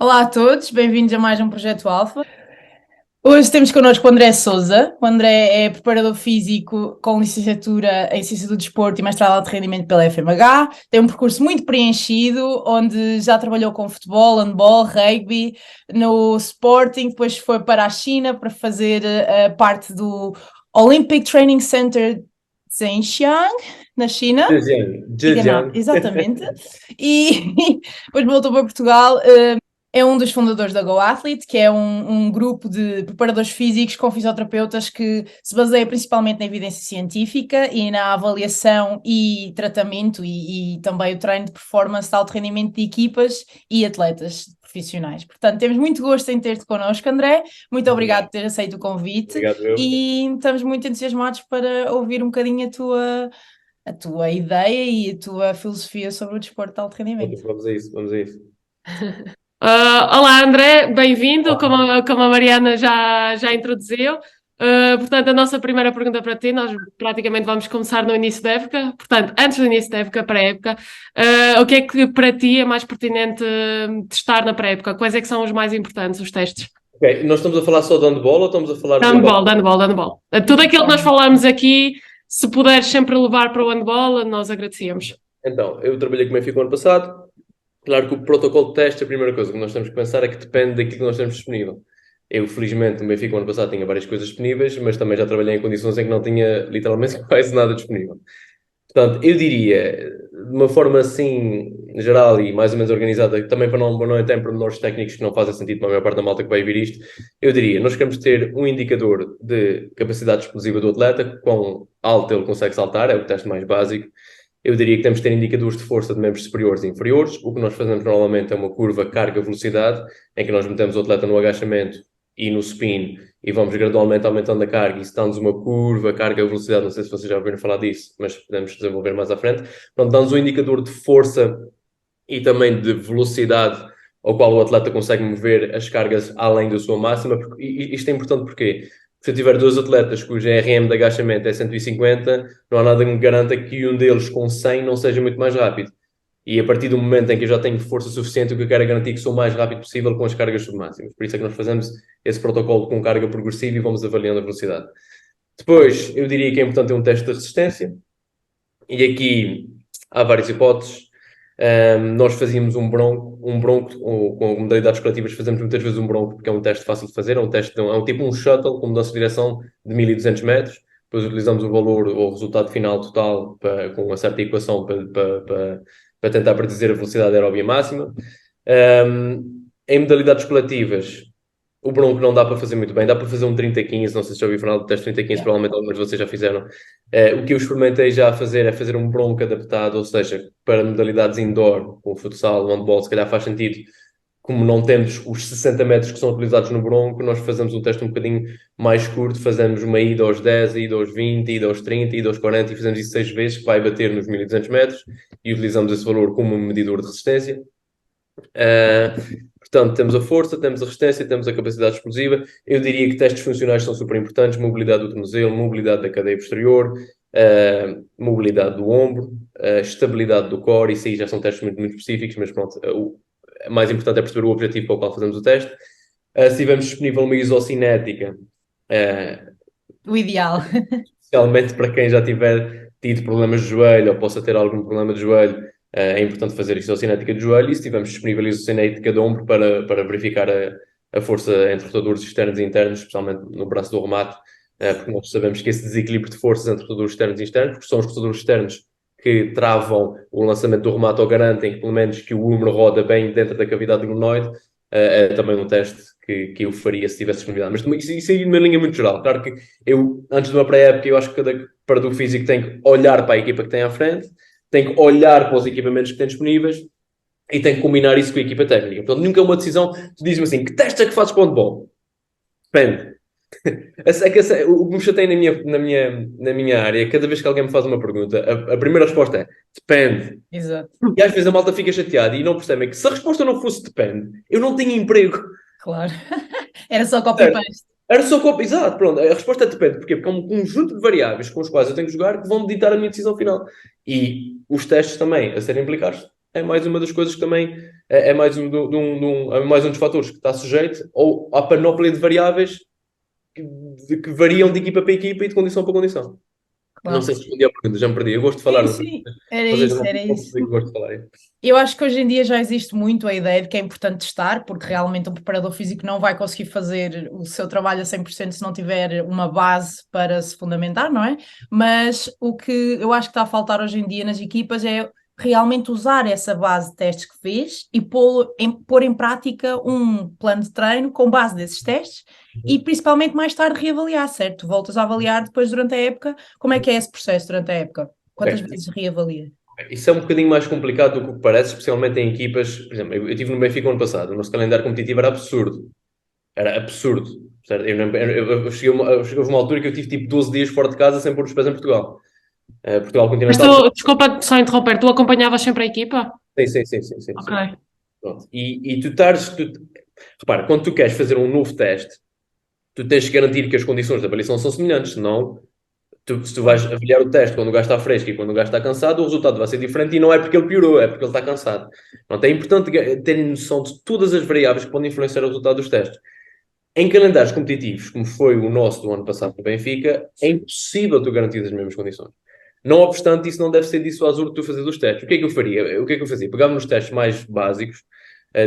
Olá a todos, bem-vindos a mais um Projeto Alfa. Hoje temos connosco o André Sousa. O André é preparador físico com licenciatura em Ciência do Desporto e mestrado de alto rendimento pela FMH. Tem um percurso muito preenchido, onde já trabalhou com futebol, handball, rugby, no Sporting, depois foi para a China para fazer parte do Olympic Training Center Zhejiang, na China. Zhejiang. Exatamente. E depois voltou para Portugal. É um dos fundadores da Go Athlete, que é um grupo de preparadores físicos com fisioterapeutas que se baseia principalmente na evidência científica e na avaliação e tratamento e também o treino de performance de alto rendimento de equipas e atletas profissionais. Portanto, temos muito gosto em ter-te connosco, André. Muito obrigado por ter aceito o convite Obrigado, eu. e estamos muito entusiasmados para ouvir um bocadinho a tua ideia e a tua filosofia sobre o desporto de alto Ok, rendimento. vamos a isso, vamos a isso. Olá André, bem-vindo, como a Mariana já introduziu. Portanto, a nossa primeira pergunta para ti, nós praticamente vamos começar no início da época, portanto, antes do início da época, pré-época, o que é que para ti é mais pertinente testar na pré-época? Quais é que são os mais importantes, os testes? Ok, nós estamos a falar só de handball ou estamos a falar De global? handball, de handball, de handball. Tudo aquilo que nós falamos aqui, se puderes sempre levar para o handball, nós agradecíamos. Então, eu trabalhei com o Benfica o ano passado. Claro que o protocolo de teste, a primeira coisa que nós temos que pensar é que depende daquilo que nós temos disponível. Eu, felizmente, no Benfica o ano passado tinha várias coisas disponíveis, mas também já trabalhei em condições em que não tinha literalmente quase nada disponível. Portanto, eu diria, de uma forma assim, geral e mais ou menos organizada, também para não entrar em pormenores técnicos que não fazem sentido para a maior parte da malta que vai ver isto, eu diria, nós queremos ter um indicador de capacidade explosiva do atleta, quão alto ele consegue saltar, é o teste mais básico. Eu diria que temos que ter indicadores de força de membros superiores e inferiores. O que nós fazemos normalmente é uma curva carga-velocidade, em que nós metemos o atleta no agachamento e no spin e vamos gradualmente aumentando a carga. Isso dá-nos uma curva, carga-velocidade. Não sei se vocês já ouviram falar disso, mas podemos desenvolver mais à frente. Então, dá-nos um indicador de força e também de velocidade ao qual o atleta consegue mover as cargas além da sua máxima. E isto é importante porque se eu tiver dois atletas cujo RM de agachamento é 150, não há nada que me garanta que um deles com 100 não seja muito mais rápido. E a partir do momento em que eu já tenho força suficiente, o que eu quero é garantir que sou o mais rápido possível com as cargas submáximas. Por isso é que nós fazemos esse protocolo com carga progressiva e vamos avaliando a velocidade. Depois, eu diria que é importante ter um teste de resistência. E aqui há várias hipóteses. Nós fazíamos um bronco, ou, com modalidades coletivas fazemos muitas vezes um bronco, porque é um teste fácil de fazer, é um tipo um shuttle com mudança de direção de 1200 metros, depois utilizamos o valor ou o resultado final total com uma certa equação para tentar predizer a velocidade aeróbica máxima. Em modalidades coletivas, o bronco não dá para fazer muito bem, dá para fazer um 30-15, não sei se já ouviu falar do teste 30-15, Yeah. provavelmente alguns de vocês já fizeram. O que eu experimentei já a fazer é fazer um bronco adaptado, ou seja, para modalidades indoor, como o futsal, o handball, se calhar faz sentido, como não temos os 60 metros que são utilizados no bronco, nós fazemos um teste um bocadinho mais curto, fazemos uma ida aos 10, ida aos 20, ida aos 30, ida aos 40 e fazemos isso 6 vezes, que vai bater nos 1200 metros e utilizamos esse valor como um medidor de resistência. Portanto, temos a força, temos a resistência, temos a capacidade explosiva. Eu diria que testes funcionais são super importantes: mobilidade do tornozelo, mobilidade da cadeia posterior, mobilidade do ombro, estabilidade do core. Isso aí já são testes muito, muito específicos, mas pronto, o mais importante é perceber o objetivo para o qual fazemos o teste. Se tivermos disponível uma isocinética, O ideal. especialmente para quem já tiver tido problemas de joelho ou possa ter algum problema de joelho, é importante fazer isocinética de joelho e se tivermos disponível isocinética de ombro para verificar a força entre rotadores externos e internos, especialmente no braço do remate, porque nós sabemos que esse desequilíbrio de forças entre rotadores externos e internos, porque são os rotadores externos que travam o lançamento do remate ou garantem, pelo menos, que o húmero roda bem dentro da cavidade glenoide, é também um teste que eu faria se tivesse disponibilidade. Mas isso aí numa linha muito geral. Claro que eu, antes de uma pré-época, eu acho que cada preparador físico tem que olhar para a equipa que tem à frente, tem que olhar para os equipamentos que tem disponíveis e tem que combinar isso com a equipa técnica. Portanto, nunca é uma decisão, tu dizes-me assim, que teste é que fazes para o handball? Depende. O que me chateia na minha área, cada vez que alguém me faz uma pergunta, a primeira resposta é depende. Exato. E às vezes a malta fica chateada e não percebem que se a resposta não fosse depende, eu não tinha emprego. Claro. Era só Certo. copy-paste. Era só copo, exato, pronto. A resposta é depende. Porquê? Porque é um conjunto de variáveis com os quais eu tenho que jogar que vão ditar a minha decisão final. E os testes também a serem aplicados é mais uma das coisas que também é mais é mais um dos fatores que está sujeito à panóplia de variáveis que variam de equipa para equipa e de condição para condição. Claro. Não sei se respondi à pergunta, já me perdi. Eu gosto de falar. Sim, era Ou seja, isso, não era isso. gosto de falar. Eu acho que hoje em dia já existe muito a ideia de que é importante testar, porque realmente um preparador físico não vai conseguir fazer o seu trabalho a 100% se não tiver uma base para se fundamentar, não é? Mas o que eu acho que está a faltar hoje em dia nas equipas é realmente usar essa base de testes que fez e pôr em prática um plano de treino com base desses testes e principalmente mais tarde reavaliar, certo? Voltas a avaliar depois durante a época. Como é que é esse processo durante a época? Quantas vezes reavalia? Isso é um bocadinho mais complicado do que parece, especialmente em equipas. Por exemplo, eu estive no Benfica ano passado, o nosso calendário competitivo era absurdo. Era absurdo. Certo? Eu cheguei a uma altura que eu tive tipo 12 dias fora de casa sem pôr os pés em Portugal. Portugal Mas continental. desculpa só interromper, tu acompanhavas sempre a equipa? Sim. Ok. Pronto. E repara, quando tu queres fazer um novo teste, tu tens que garantir que as condições de avaliação são semelhantes, senão se tu vais avaliar o teste quando o gajo está fresco e quando o gajo está cansado, o resultado vai ser diferente e não é porque ele piorou, é porque ele está cansado. Pronto, é importante terem noção de todas as variáveis que podem influenciar o resultado dos testes. Em calendários competitivos, como foi o nosso do ano passado no Benfica, é impossível tu garantir as mesmas condições. Não obstante, isso não deve ser dissuasor de tu fazer os testes. O que é que eu faria? O que é que eu fazia? Pegava nos testes mais básicos,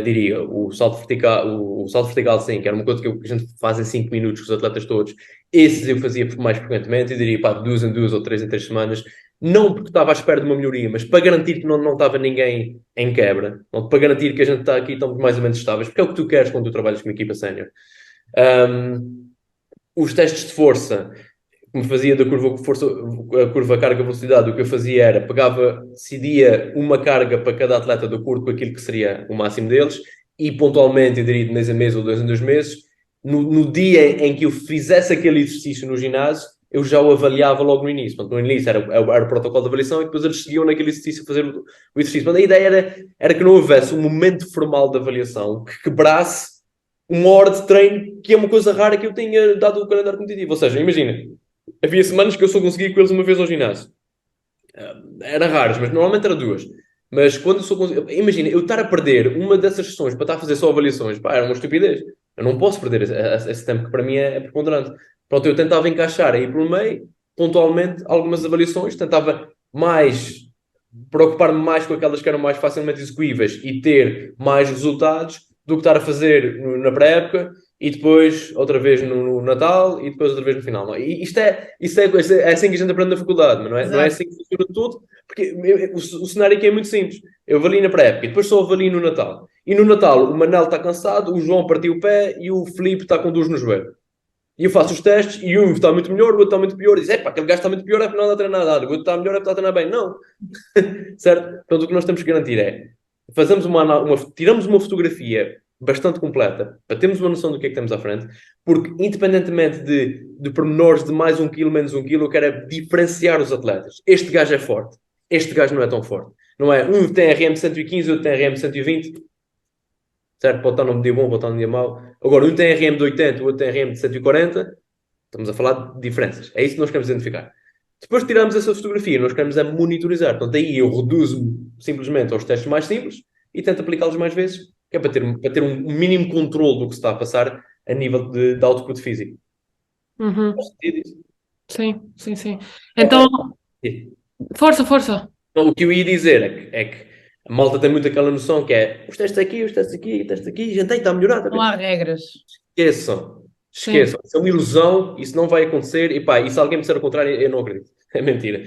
diria, o salto vertical sim, que era uma coisa que a gente faz em 5 minutos com os atletas todos. Esses eu fazia mais frequentemente, eu diria, pá, 2 em 2 ou 3 em 3 semanas. Não porque estava à espera de uma melhoria, mas para garantir que não estava ninguém em quebra. Não, para garantir que a gente está aqui, estamos mais ou menos estáveis, porque é o que tu queres quando tu trabalhas com uma equipa sénior. Os testes de força, como fazia da curva carga-velocidade, o que eu fazia era, decidia uma carga para cada atleta de acordo com aquilo que seria o máximo deles, e pontualmente, eu diria de mês a mês ou 2 em 2 meses, no dia em que eu fizesse aquele exercício no ginásio, eu já o avaliava logo no início. Portanto, no início era o protocolo de avaliação e depois eles seguiam naquele exercício a fazer o exercício. Portanto, a ideia era que não houvesse um momento formal de avaliação que quebrasse uma hora de treino, que é uma coisa rara que eu tenha dado o calendário competitivo. Ou seja, imagina, havia semanas que eu só conseguia ir com eles uma vez ao ginásio. Era raros, mas normalmente era 2. Mas quando eu só conseguia... Imagina, eu estar a perder uma dessas sessões para estar a fazer só avaliações, pá, era uma estupidez. Eu não posso perder esse tempo que para mim é preponderante. Pronto, eu tentava encaixar aí por meio, pontualmente, algumas avaliações, tentava preocupar-me mais com aquelas que eram mais facilmente execuíveis e ter mais resultados do que estar a fazer na pré-época e depois outra vez no Natal e depois outra vez no final. E isto é assim que a gente aprende na faculdade, mas não é assim que funciona tudo, porque o cenário aqui é muito simples. Eu avalio na pré-época e depois só avalio no Natal. E no Natal o Manel está cansado, o João partiu o pé e o Filipe está com dores no joelho. E eu faço os testes e um está muito melhor, o outro está muito pior. E diz, aquele gajo está muito pior, é porque não anda a treinar nada. O outro está melhor, é porque está a treinar bem. Não. Certo? Portanto, o que nós temos que garantir é tiramos uma fotografia bastante completa para termos uma noção do que é que temos à frente, porque independentemente de pormenores de mais 1 quilo, menos 1 quilo, eu quero é diferenciar os atletas. Este gajo é forte, este gajo não é tão forte. Não é? Um tem RM 115, outro tem RM 120. Certo? Pode estar num dia bom, pode estar num dia mau. Agora, um tem RM de 80, o outro tem RM de 140. Estamos a falar de diferenças. É isso que nós queremos identificar. Depois de tirarmos essa fotografia, nós queremos monitorizar. Portanto, aí eu reduzo-me simplesmente aos testes mais simples e tento aplicá-los mais vezes, que é para ter um mínimo controle do que se está a passar a nível de output físico. Uhum. Sim. Então, força. Então, o que eu ia dizer é que a malta tem muito aquela noção que é os testes aqui, a gente está a melhorar. Não há regras. Esqueçam. Isso é uma ilusão, isso não vai acontecer. E se alguém me disser o contrário, eu não acredito. É mentira.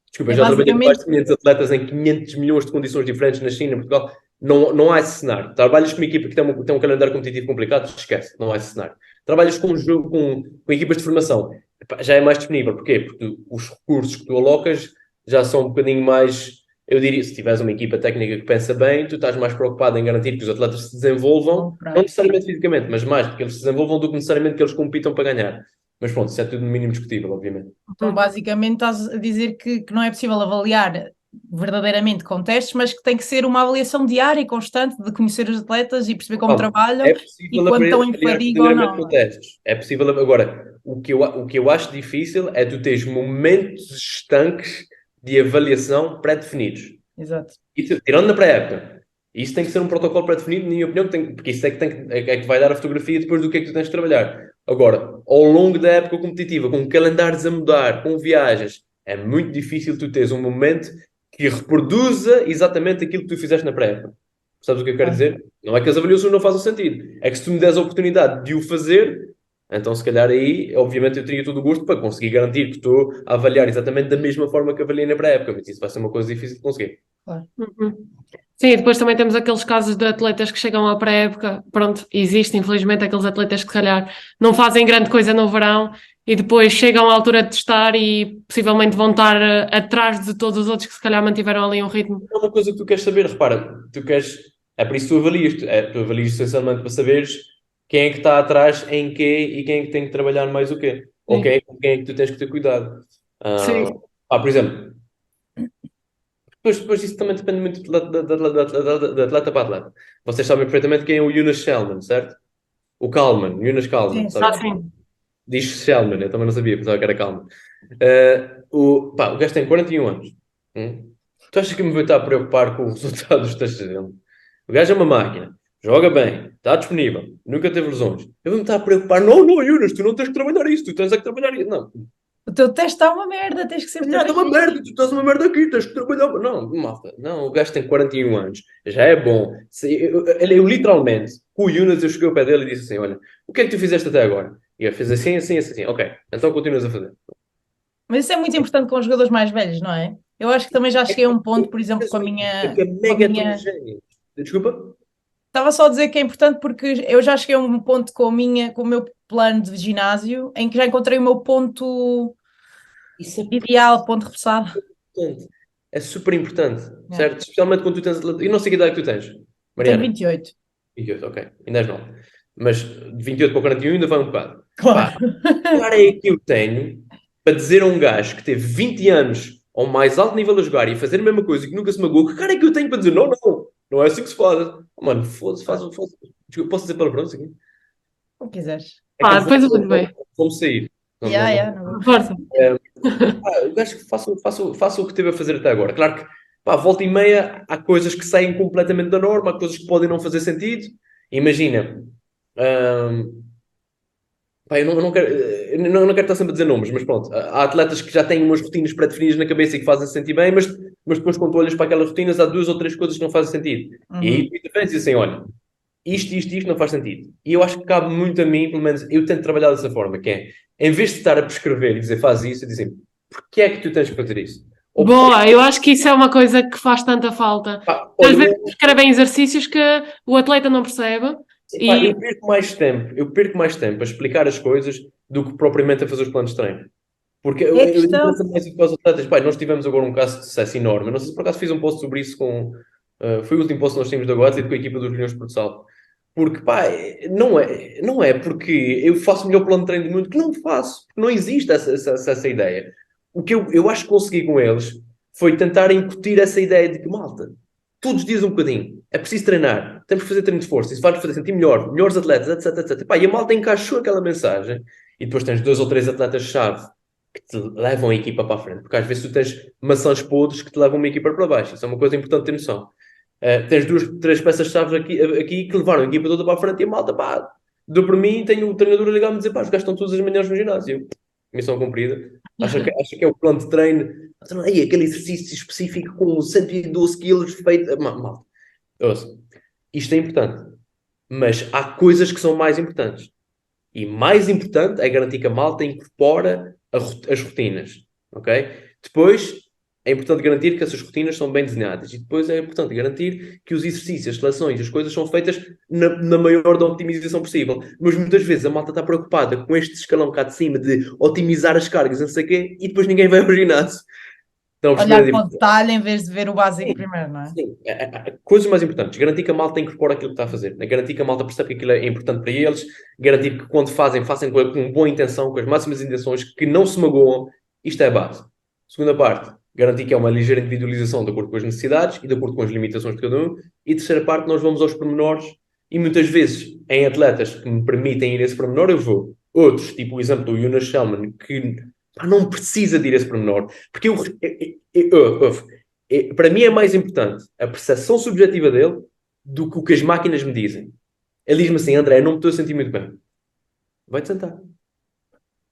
Desculpa, já trabalhei com mais de 500 atletas em 500 milhões de condições diferentes na China, em Portugal. Não há esse cenário. Trabalhas com uma equipa que tem um calendário competitivo complicado, esquece, não há esse cenário. Trabalhas com equipas de formação, já é mais disponível. Porquê? Porque os recursos que tu alocas já são um bocadinho mais... Eu diria, se tiveres uma equipa técnica que pensa bem, tu estás mais preocupado em garantir que os atletas se desenvolvam, não necessariamente fisicamente, mas mais porque eles se desenvolvam do que necessariamente que eles compitam para ganhar. Mas pronto, isso é tudo no mínimo discutível, obviamente. Então, basicamente, estás a dizer que não é possível avaliar verdadeiramente com testes, mas que tem que ser uma avaliação diária e constante de conhecer os atletas e perceber como trabalham e quando estão em fadiga ou não. Com testes. É possível. Agora, o que eu acho difícil é tu teres momentos estanques de avaliação pré-definidos. Exato. Isso, tirando na pré-época. Isso tem que ser um protocolo pré-definido, na minha opinião, porque isso é que vai dar a fotografia depois do que é que tu tens de trabalhar. Agora, ao longo da época competitiva, com calendários a mudar, com viagens, é muito difícil tu teres um momento que reproduza exatamente aquilo que tu fizeste na pré-época. Sabes o que eu quero dizer? Não é que as avaliações não fazem sentido. É que se tu me des a oportunidade de o fazer, então se calhar aí, obviamente, eu teria todo o gosto para conseguir garantir que estou a avaliar exatamente da mesma forma que avaliei na pré-época, mas isso vai ser uma coisa difícil de conseguir. Claro. Uhum. Sim, depois também temos aqueles casos de atletas que chegam à pré-época, pronto, existe infelizmente aqueles atletas que se calhar não fazem grande coisa no verão e depois chegam à altura de testar e possivelmente vão estar atrás de todos os outros que se calhar mantiveram ali um ritmo. É uma coisa que tu queres saber, repara, é por isso que tu avalias, tu avalias essencialmente para saberes quem é que está atrás em quê e quem é que tem que trabalhar mais o quê, ou Sim. com quem é que tu tens que ter cuidado. Sim. Por exemplo, depois isso também depende muito de atleta para atleta. Vocês sabem perfeitamente quem é o Jonas Shellman, certo? O Kalman, Jonas Kalman, Sim, sabe? Sim. Diz Shellman, eu também não sabia, pensava que era Kalman. O gajo tem 41 anos. Tu achas que eu me vou estar a preocupar com o resultado dos testes dele? O gajo é uma máquina, joga bem, está disponível, nunca teve lesões. Eu vou-me estar a preocupar. Não, Jonas, tu não tens que trabalhar isso, tu tens é que trabalhar isso. Não, o teu teste está uma merda, tens que ser melhor. é uma merda, tu estás uma merda aqui, tens que trabalhar. Não, malta, não, o gajo tem 41 anos, já é bom. Eu literalmente, com o Jonas, eu cheguei ao pé dele e disse assim: olha, o que é que tu fizeste até agora? E ele fez assim, assim, assim. Ok, então continuas a fazer. Mas isso é muito importante com os jogadores mais velhos, não é? Eu acho que também já cheguei a um ponto, por exemplo, com a minha. Que é Com a mega minha... heterogéneo. Desculpa? Estava só a dizer que é importante porque eu já cheguei a um ponto com o meu plano de ginásio em que já encontrei o meu ponto Isso é ideal, ponto repousado. importante. É super importante, É. certo? Especialmente quando tu tens. Eu não sei que idade é que tu tens, Tenho Mariana. 28. 28, ok. Ainda és nova. Mas de 28 para 41 ainda vai um bocado. Claro. Claro é que eu tenho para dizer a um gajo que teve 20 anos ao mais alto nível a jogar e a fazer a mesma coisa e que nunca se magoou, que cara é que eu tenho para dizer não, não, não é assim que se faz. Oh, mano, foda-se, faz. Desculpa, posso dizer palavrões aqui? Como quiseres. É que eu Depois eu vou bem. vou-me sair. Não, Yeah, não, yeah, não. não. Força. O gajo que faça o que teve a fazer até agora. Claro que, pá, volta e meia, há coisas que saem completamente da norma, há coisas que podem não fazer sentido. Imagina, pá, eu não quero estar sempre a dizer nomes, mas pronto, há atletas que já têm umas rotinas pré-definidas na cabeça e que fazem sentir bem, mas depois quando tu olhas para aquelas rotinas, há duas ou três coisas que não fazem sentido. E aí tu intervens e assim, olha, isto não faz sentido. E eu acho que cabe muito a mim, pelo menos eu tento trabalhar dessa forma, que é, em vez de estar a prescrever e dizer faz isso, eu dizer, porquê é que tu tens que fazer isso? Ou Boa, eu acho que isso é uma coisa que faz tanta falta. pá, Às olha, vezes escrevem exercícios que o atleta não percebe pá, e eu perco mais tempo a explicar as coisas do que propriamente a fazer os planos de treino. Porque eu, É eu questão. interessa mais isso para os atletas. Pai, nós tivemos agora um caso de sucesso enorme. Eu não sei se por acaso fiz um post sobre isso com. Foi o último post que nós tínhamos da Guatemala com a equipa dos Leões de Porto Salvo. Porque, pá, não é porque eu faço o melhor plano de treino do mundo que não faço. Porque não existe essa ideia. O que eu acho que consegui com eles foi tentar incutir essa ideia de que, malta, todos os dias um bocadinho. É preciso treinar. Temos que fazer treino de força. Isso vai-nos fazer sentir melhor. Melhores atletas, etc, etc. Pá, e a malta encaixou aquela mensagem. E depois tens dois ou três atletas-chave que te levam a equipa para a frente. Porque às vezes tu tens maçãs podres que te levam uma equipa para baixo. Isso é uma coisa importante ter noção. Tens duas, três peças-chave aqui que levaram a equipa toda para a frente e a malta, pá, deu por mim, tenho o treinador a ligar-me e dizer, pá, os gajos estão todas as manhãs no ginásio. Missão cumprida. Acha que é o plano de treino. Aí, aquele exercício específico com 112 quilos feito. Mal. Ouça, isto é importante. Mas há coisas que são mais importantes. E mais importante é garantir que a malta incorpora as rotinas. Ok? Depois, é importante garantir que essas rotinas são bem desenhadas. E depois é importante garantir que os exercícios, as seleções, as coisas são feitas na maior da otimização possível. Mas muitas vezes a malta está preocupada com este escalão cá de cima de otimizar as cargas, não sei o quê, e depois ninguém vai ao ginásio. Estão a perceber a Olhar para o diferença? detalhe em vez de ver o básico primeiro, não é? Sim, coisas mais importantes. Garantir que a malta incorpora aquilo que está a fazer. Garantir que a malta percebe que aquilo é importante para eles. Garantir que quando fazem, façam com boa intenção, com as máximas intenções, que não se magoam. Isto é a base. Segunda parte, garantir que há uma ligeira individualização de acordo com as necessidades e de acordo com as limitações de cada um. E terceira parte, nós vamos aos pormenores. E muitas vezes, em atletas que me permitem ir a esse pormenor, eu vou. Outros, tipo o exemplo do Jonas Shellman, que não precisa de ir a esse pormenor. Porque para mim é mais importante a percepção subjetiva dele do que o que as máquinas me dizem. Ele diz-me assim, André, eu não me estou a sentir muito bem. Vai-te sentar.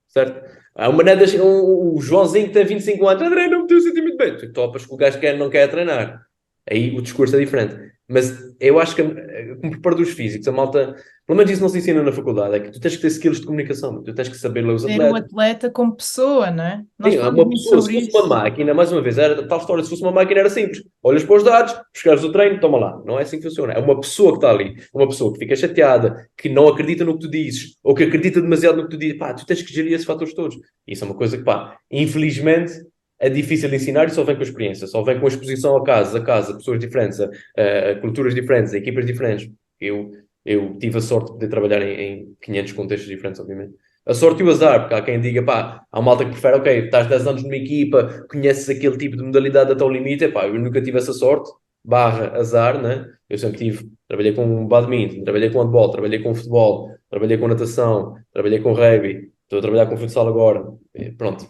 Certo? Há uma nada, o Joãozinho que tem 25 anos, André, não me estou a sentir muito bem. Tu topas que o gajo não quer treinar. Aí o discurso é diferente. Mas eu acho que, como preparadores físicos, a malta, pelo menos isso não se ensina na faculdade, é que tu tens que ter skills de comunicação, tu tens que saber ler os Ser o atletas. atleta como pessoa, não é? Nós Sim, falamos uma muito pessoa, se sobre fosse isso. uma máquina, mais uma vez, era tal história, se fosse uma máquina era simples. Olhas para os dados, buscares o treino, toma lá. Não é assim que funciona. É uma pessoa que está ali, uma pessoa que fica chateada, que não acredita no que tu dizes, ou que acredita demasiado no que tu dizes. Pá, tu tens que gerir esses fatores todos. Isso é uma coisa que, pá, infelizmente é difícil de ensinar e só vem com a experiência, só vem com a exposição a casa, pessoas diferentes, a culturas diferentes, a equipas diferentes. Eu tive a sorte de poder trabalhar em 500 contextos diferentes, obviamente. A sorte e o azar, porque há quem diga, pá, há uma malta que prefere, ok, estás 10 anos numa equipa, conheces aquele tipo de modalidade até o limite, pá, eu nunca tive essa sorte, barra azar, né? Eu sempre tive, trabalhei com badminton, trabalhei com handball, trabalhei com futebol, trabalhei com natação, trabalhei com rugby, estou a trabalhar com futsal agora, pronto,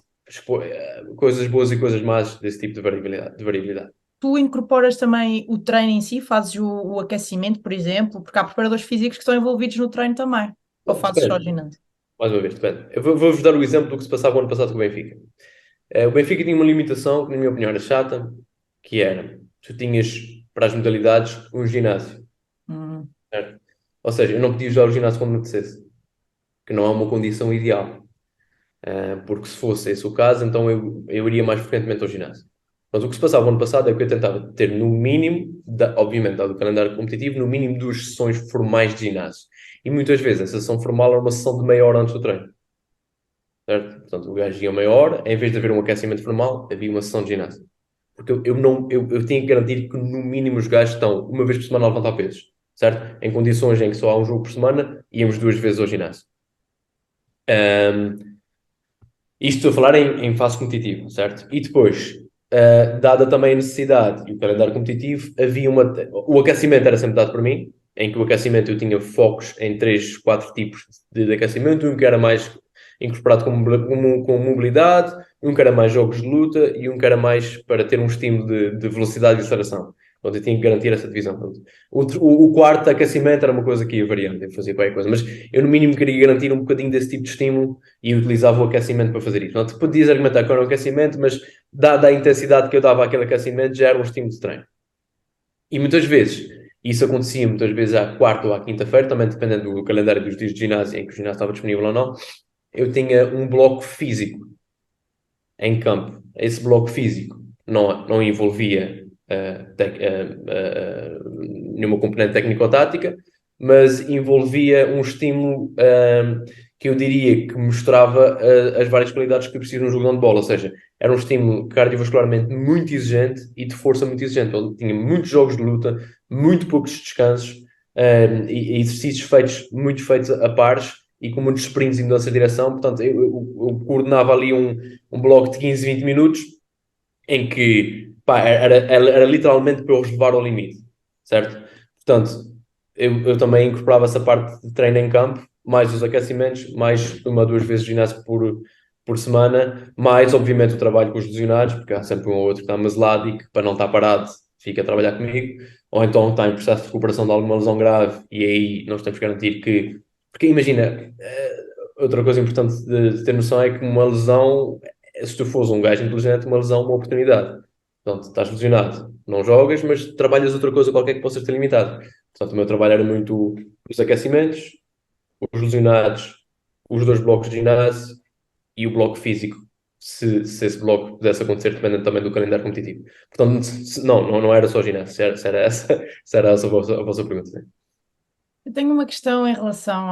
coisas boas e coisas más desse tipo de variabilidade. Tu incorporas também o treino em si, fazes o aquecimento, por exemplo, porque há preparadores físicos que estão envolvidos no treino também. Ou fazes só Depende, ginásio? mais uma vez, depende. Eu vou-vos dar o exemplo do que se passava o ano passado com o Benfica. O Benfica tinha uma limitação que, na minha opinião, era chata, que era, tu tinhas, para as modalidades, um ginásio, Hum. certo? Ou seja, eu não podia usar o ginásio quando me apetecesse, que não é uma condição ideal. Porque se fosse esse o caso, então eu iria mais frequentemente ao ginásio. Mas o que se passava o ano passado é que eu tentava ter no mínimo, obviamente, dado o calendário competitivo, no mínimo 2 sessões formais de ginásio. E muitas vezes a sessão formal era uma sessão de meia hora antes do treino. Certo? Portanto, o gajo ia meia hora, em vez de haver um aquecimento formal, havia uma sessão de ginásio. Porque eu tinha que garantir que no mínimo os gajos estão uma vez por semana a levantar pesos. Certo? Em condições em que só há um jogo por semana, íamos 2 vezes ao ginásio. Isto estou a falar em fase competitiva, certo? E depois, dada também a necessidade e o calendário competitivo, o aquecimento era sempre dado por mim, em que o aquecimento eu tinha focos em 3, 4 tipos de aquecimento, um que era mais incorporado com mobilidade, um que era mais jogos de luta e um que era mais para ter um estímulo de velocidade e aceleração. Onde eu tinha que garantir essa divisão. O quarto aquecimento era uma coisa que ia variando, eu fazia qualquer coisa, mas eu no mínimo queria garantir um bocadinho desse tipo de estímulo e utilizava o aquecimento para fazer isso. Portanto, podias argumentar que era um aquecimento, mas dada a intensidade que eu dava àquele aquecimento, já era um estímulo de treino. E muitas vezes, isso acontecia muitas vezes à quarta ou à quinta-feira, também dependendo do calendário dos dias de ginásio, em que o ginásio estava disponível ou não, eu tinha um bloco físico em campo. Esse bloco físico não envolvia nenhuma componente técnico-tática, mas envolvia um estímulo que eu diria que mostrava as várias qualidades que eu preciso num jogo de handball, ou seja, era um estímulo cardiovascularmente muito exigente e de força muito exigente. Ele tinha muitos jogos de luta, muito poucos descansos e exercícios muito feitos a pares e com muitos sprints e mudanças de direção. Portanto, eu coordenava ali um bloco de 15, 20 minutos em que pá, era literalmente para eu os levar ao limite, certo? Portanto, eu também incorporava essa parte de treino em campo, mais os aquecimentos, mais 1 ou 2 vezes ginásio por semana, mais obviamente o trabalho com os lesionados, porque há sempre um ou outro que está amazelado e que para não estar parado fica a trabalhar comigo, ou então está em processo de recuperação de alguma lesão grave e aí nós temos que garantir que... Porque imagina, outra coisa importante de ter noção é que uma lesão, se tu fores um gajo inteligente, uma lesão é uma oportunidade. Portanto, estás lesionado, não jogas, mas trabalhas outra coisa qualquer que possas ter limitado. Portanto, o meu trabalho era muito os aquecimentos, os lesionados, os 2 blocos de ginásio e o bloco físico, se esse bloco pudesse acontecer, dependendo também do calendário competitivo. Portanto, não era só ginásio, se era essa a vossa pergunta. Né? Eu tenho uma questão em relação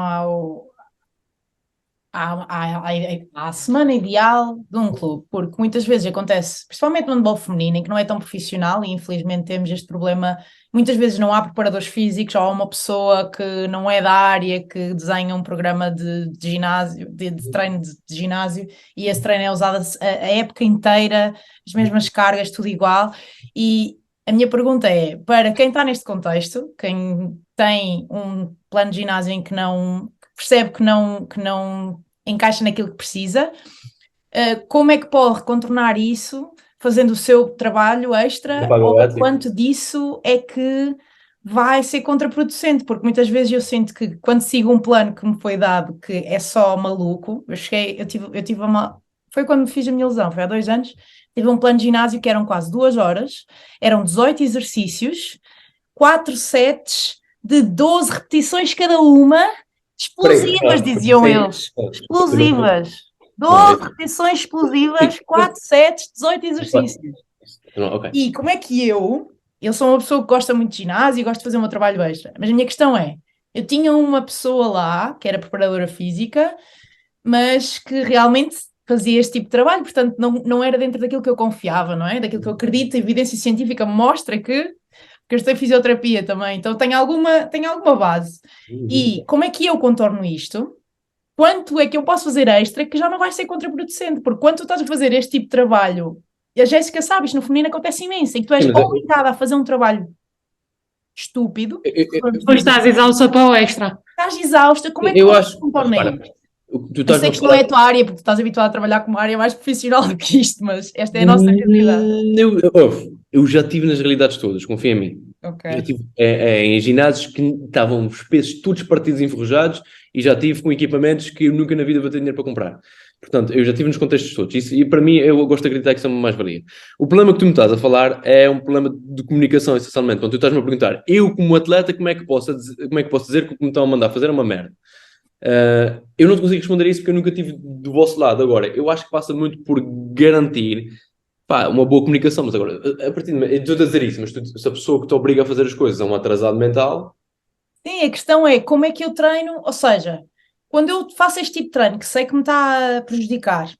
à semana ideal de um clube, porque muitas vezes acontece, principalmente no handball feminino, em que não é tão profissional, e infelizmente temos este problema, muitas vezes não há preparadores físicos, ou há uma pessoa que não é da área, que desenha um programa de ginásio, de treino de ginásio, e esse treino é usado a época inteira, as mesmas cargas, tudo igual, e a minha pergunta é, para quem está neste contexto, quem tem um plano de ginásio em que não percebe que não encaixa naquilo que precisa, como é que pode contornar isso fazendo o seu trabalho extra, Paga ou o ético. quanto disso é que vai ser contraproducente, porque muitas vezes eu sinto que quando sigo um plano que me foi dado, que é só maluco, eu tive uma, foi quando fiz a minha lesão, foi há 2 anos, tive um plano de ginásio que eram quase 2 horas, eram 18 exercícios, 4 sets de 12 repetições cada uma, explosivas, diziam eles, explosivas. Não, 12 repetições explosivas, 4 sets, 18 exercícios. Não, ok. E como é que eu sou uma pessoa que gosta muito de ginásio e gosto de fazer o meu trabalho extra, mas a minha questão é, eu tinha uma pessoa lá, que era preparadora física, mas que realmente fazia este tipo de trabalho, portanto não era dentro daquilo que eu confiava, não é? Daquilo que eu acredito, a evidência científica mostra que eu estou em fisioterapia também, então tenho alguma base. E como é que eu contorno isto? Quanto é que eu posso fazer extra que já não vai ser contraproducente? Porque quando tu estás a fazer este tipo de trabalho, e a Jéssica sabe, isto no feminino acontece imenso, em que tu és Sim, mas obrigada a fazer um trabalho estúpido, Depois estás exausta para o extra. estás exausta, como é que eu eu acho, contorno repara, isto? tu Eu estás sei a que isto não é falar. a tua área, porque tu estás habituado a trabalhar com uma área mais profissional do que isto, mas esta é a nossa realidade. Eu já estive nas realidades todas, confia em mim. Ok. Já estive em ginásios que estavam os pesos todos partidos e enferrujados e já estive com equipamentos que eu nunca na vida vou ter dinheiro para comprar. Portanto, eu já estive nos contextos todos. Isso, e para mim, eu gosto de acreditar que isso é uma mais-valia. O problema que tu me estás a falar é um problema de comunicação, essencialmente. Quando tu estás-me a perguntar, eu como atleta, como é que posso dizer que o que me estão a mandar fazer é uma merda? Eu não te consigo responder isso porque eu nunca estive do vosso lado. Agora, eu acho que passa muito por garantir uma boa comunicação, mas agora, a partir de eu estou a dizer isso, mas se a pessoa que te obriga a fazer as coisas é um atrasado mental. Sim, a questão é como é que eu treino, ou seja, quando eu faço este tipo de treino que sei que me está a prejudicar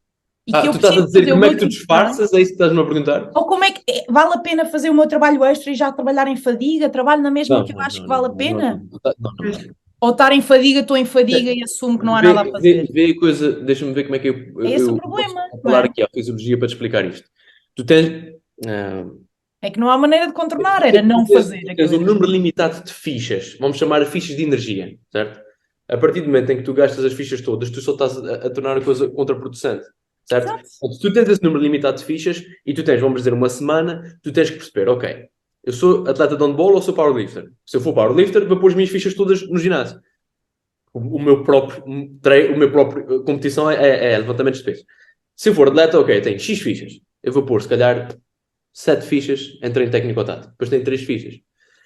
e que eu Tu estás a preciso dizer fazer o como é meu que tu tipo de treino, disfarças, é isso que estás-me a perguntar? ou como é que vale a pena fazer o meu trabalho extra e já trabalhar em fadiga, trabalho na mesma Não, que eu não, acho que não, vale a não, não, pena? não. Ou estar em fadiga, estou em fadiga e assumo que não há nada a fazer. Vê a coisa, deixa-me ver como é que É esse o eu posso problema, não falar é? aqui à fisiologia para te explicar isto. Tu tens, ah, É que não há maneira de contornar, era não fazer tu tens aquilo. um número limitado de fichas, vamos chamar fichas de energia, certo? A partir do momento em que tu gastas as fichas todas, tu só estás a tornar a coisa contraproducente, certo? Exato. Portanto, tu tens esse número limitado de fichas e tu tens, vamos dizer, uma semana, tu tens que perceber, ok, eu sou atleta de handball ou sou powerlifter? Se eu for powerlifter, vou pôr as minhas fichas todas no ginásio. O meu próprio treino, o meu próprio competição é levantamento de peso. Se eu for atleta, ok, tenho X fichas. Eu vou pôr, se calhar, 7 fichas em treino técnico ou tático. Depois tenho 3 fichas.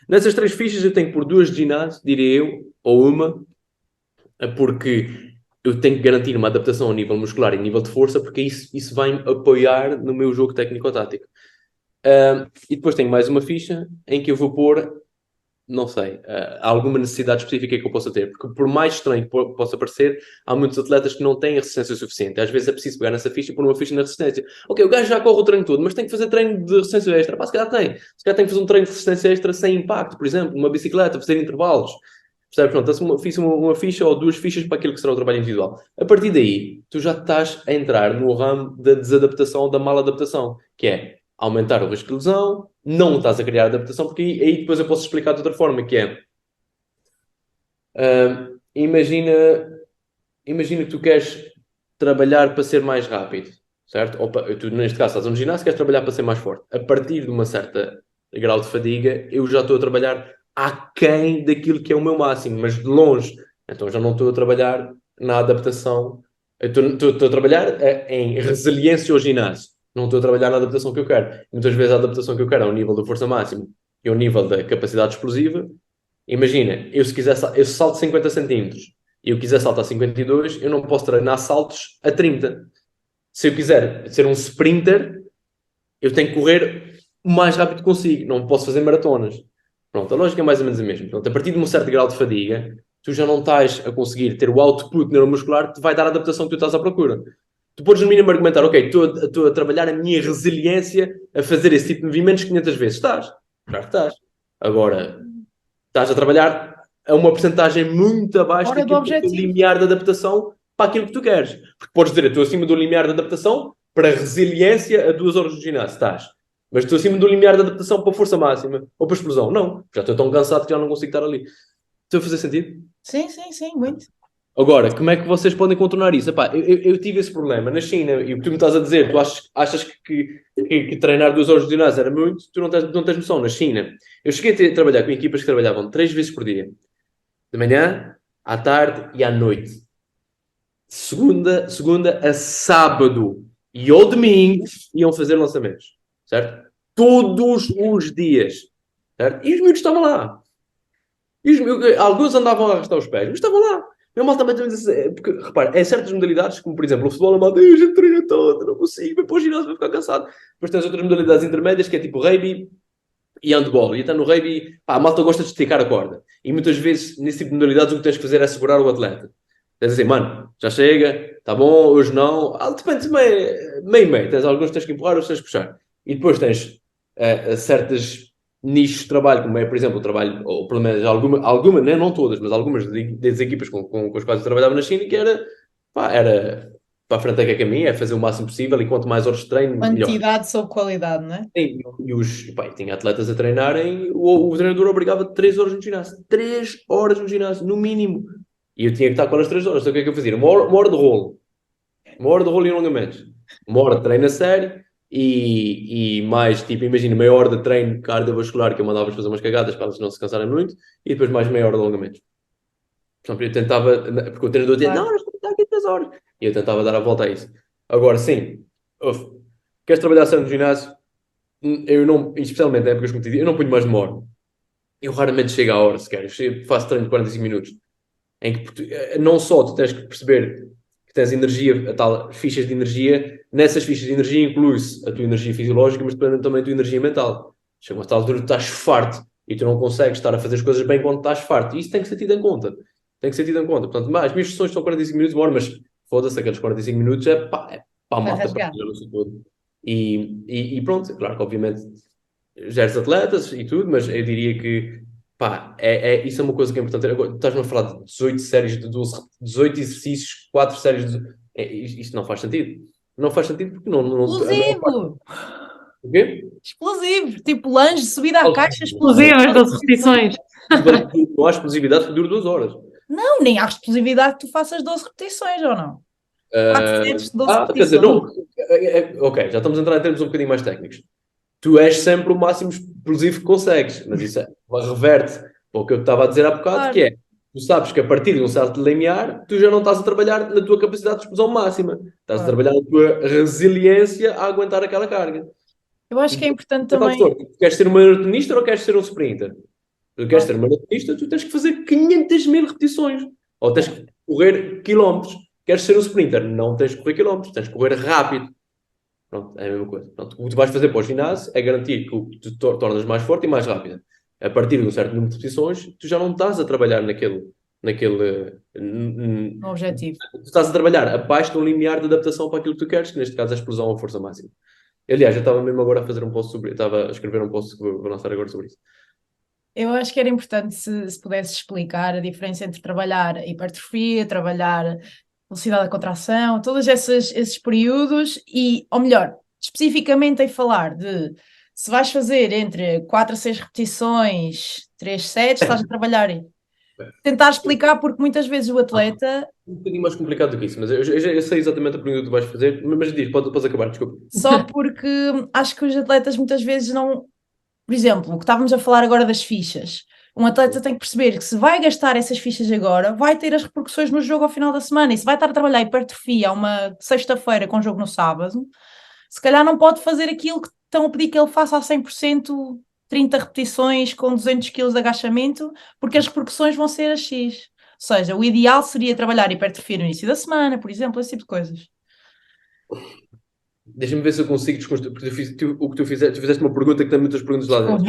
Nessas 3 fichas eu tenho que pôr 2 de ginásio, diria eu, ou uma, porque eu tenho que garantir uma adaptação a nível muscular e nível de força, porque isso vai-me apoiar no meu jogo técnico ou tático. E depois tenho mais uma ficha em que eu vou pôr, não sei, alguma necessidade específica que eu possa ter. Porque por mais estranho que possa parecer, há muitos atletas que não têm a resistência suficiente. Às vezes é preciso pegar nessa ficha e pôr uma ficha na resistência. Ok, o gajo já corre o treino todo, mas tem que fazer treino de resistência extra. Pá, se calhar tem. Se calhar tem que fazer um treino de resistência extra sem impacto, por exemplo, uma bicicleta, fazer intervalos. Percebes? Pronto, fiz uma ficha ou 2 fichas para aquilo que será o trabalho individual. A partir daí, tu já estás a entrar no ramo da desadaptação ou da maladaptação, que é aumentar o risco de lesão, não estás a criar adaptação, porque aí depois eu posso explicar de outra forma, que é imagina que tu queres trabalhar para ser mais rápido, certo? Ou tu neste caso estás no ginásio, queres trabalhar para ser mais forte. A partir de uma certa grau de fadiga, eu já estou a trabalhar aquém daquilo que é o meu máximo, mas de longe. Então já não estou a trabalhar na adaptação, estou a trabalhar em resiliência ao ginásio. Não estou a trabalhar na adaptação que eu quero. Muitas vezes a adaptação que eu quero é ao nível da força máxima e ao nível da capacidade explosiva. Imagina, eu salto 50 centímetros e eu quiser saltar 52, eu não posso treinar saltos a 30. Se eu quiser ser um sprinter, eu tenho que correr o mais rápido que consigo. Não posso fazer maratonas. Pronto, a lógica é mais ou menos a mesma. Pronto, a partir de um certo grau de fadiga, tu já não estás a conseguir ter o output neuromuscular que te vai dar a adaptação que tu estás à procura. Tu podes no mínimo argumentar, ok, estou a trabalhar a minha resiliência a fazer esse tipo de movimentos 500 vezes. Estás. Claro que estás. Agora, estás a trabalhar a uma porcentagem muito abaixo Fora do daquilo que é o teu objetivo. limiar de adaptação para aquilo que tu queres. Porque podes dizer, estou acima do limiar de adaptação para resiliência a 2 horas de ginásio. Estás. Mas estou acima do limiar de adaptação para força máxima ou para explosão. Não. Já estou tão cansado que já não consigo estar ali. Estou a fazer sentido? Sim, muito. Agora, como é que vocês podem contornar isso? Epá, eu tive esse problema na China, e o que tu me estás a dizer, tu achas que treinar 2 horas de ginásio era muito, tu não tens noção. Na China, eu cheguei a trabalhar com equipas que trabalhavam 3 vezes por dia, de manhã, à tarde e à noite. Segunda a sábado e ao domingo iam fazer lançamentos, certo? Todos os dias, certo? E os miúdos estavam lá. Alguns andavam a arrastar os pés, mas estavam lá. Eu mal também porque, repara, é certas modalidades, como por exemplo o futebol, a malta, a gente treina todo, não consigo, vai para o ginásio, vai ficar cansado. Depois tens outras modalidades intermédias, que é tipo rugby e handball. E então no rugby, pá, a malta gosta de esticar a corda. E muitas vezes, nesse tipo de modalidades, o que tens que fazer é segurar o atleta. Tens assim, mano, já chega, tá bom, hoje não. Depende, meio. Tens alguns que tens que empurrar, outros tens que puxar. E depois tens certas nichos de trabalho, como é, por exemplo, o trabalho, ou pelo menos alguma, não todas, mas algumas das equipas com as quais eu trabalhava na China, que era para a frente é que é caminho, é fazer o máximo possível, e quanto mais horas de treino, melhor. Quantidade sobre qualidade, não é? Sim, tinha atletas a treinarem, o treinador obrigava 3 horas no ginásio. 3 horas no ginásio, no mínimo. E eu tinha que estar com as 3 horas. Então o que é que eu fazia? Uma hora de rolo. Uma hora de rolo e alongamentos. Uma hora de treino a sério e mais, tipo, imagina, meia hora de treino cardiovascular que eu mandava fazer umas cagadas para eles não se cansarem muito e depois mais meia hora de alongamentos. Portanto, eu tentava, porque o treinador dizia, não, nós estamos a estar aqui 3 horas. E eu tentava dar a volta a isso. Agora, sim, queres trabalhar sério no ginásio? Eu não, especialmente em épocas competitivas, eu não ponho mais de 1 hora. Eu raramente chego à hora sequer. Eu faço treino de 45 minutos. Em que não só tu tens que perceber que tens energia, a tal fichas de energia, nessas fichas de energia inclui-se a tua energia fisiológica, mas também a tua energia mental. Chega uma tal altura que tu estás farto e tu não consegues estar a fazer as coisas bem quando estás farto. E isso tem que ser tido em conta. Tem que ser tido em conta. Portanto, as minhas sessões são 45 minutos, mas foda-se, aqueles 45 minutos é para a malta para o todo. E pronto, claro que obviamente geres atletas e tudo, mas eu diria que pá, isso é uma coisa que é importante. Agora, estás-me a falar de 18 séries de 12, 18 exercícios, 4 séries de. Isto não faz sentido. Não faz sentido porque não. Explosivo! O quê? Explosivo! Tipo lanche, subida à caixa, Explosivo, explosivo. as 12 repetições. Não há explosividade que dure 2 horas. Não, nem há explosividade que tu faças 12 repetições, ou não? 4 sets de 12 repetições. Quer dizer, não. Ok, já estamos a entrar em termos um bocadinho mais técnicos. Tu és sempre o máximo explosivo que consegues, mas isso reverte para o que eu estava a dizer há bocado, claro. Que é, tu sabes que a partir de um certo limiar, tu já não estás a trabalhar na tua capacidade de explosão máxima, estás a trabalhar na tua resiliência a aguentar aquela carga. Eu acho que é importante também... Queres ser um maratonista ou queres ser um sprinter? Tu queres ser um maratonista, tu tens que fazer 500.000 repetições, ou tens que correr quilómetros. Queres ser um sprinter? Não tens que correr quilómetros, tens que correr rápido. Pronto, é a mesma coisa. Pronto, o que tu vais fazer para o ginásio é garantir que tu tornas mais forte e mais rápido. A partir de um certo número de repetições, tu já não estás a trabalhar naquele objetivo. Tu estás a trabalhar abaixo de um limiar de adaptação para aquilo que tu queres, que neste caso é a explosão ou a força máxima. Aliás, eu estava mesmo agora a fazer um post sobre isso, estava a escrever um post que vou lançar agora sobre isso. Eu acho que era importante se pudesse explicar a diferença entre trabalhar a hipertrofia, trabalhar velocidade da contração, todos esses períodos e, ou melhor, especificamente em falar de se vais fazer entre 4 a 6 repetições, 3 sets, estás a trabalhar aí. Tentar explicar, porque muitas vezes o atleta... Um bocadinho mais complicado do que isso, mas eu sei exatamente a pergunta que tu vais fazer, mas diz, podes acabar, desculpa. Só porque acho que os atletas muitas vezes não... Por exemplo, o que estávamos a falar agora das fichas. Um atleta tem que perceber que se vai gastar essas fichas agora, vai ter as repercussões no jogo ao final da semana. E se vai estar a trabalhar hipertrofia uma sexta-feira com jogo no sábado, se calhar não pode fazer aquilo que estão a pedir que ele faça a 100%, 30 repetições com 200 kg de agachamento, porque as repercussões vão ser a X. Ou seja, o ideal seria trabalhar hipertrofia no início da semana, por exemplo, esse tipo de coisas. Deixa-me ver se eu consigo desconstruir, porque o que tu fizeste uma pergunta que tem muitas perguntas lá dentro.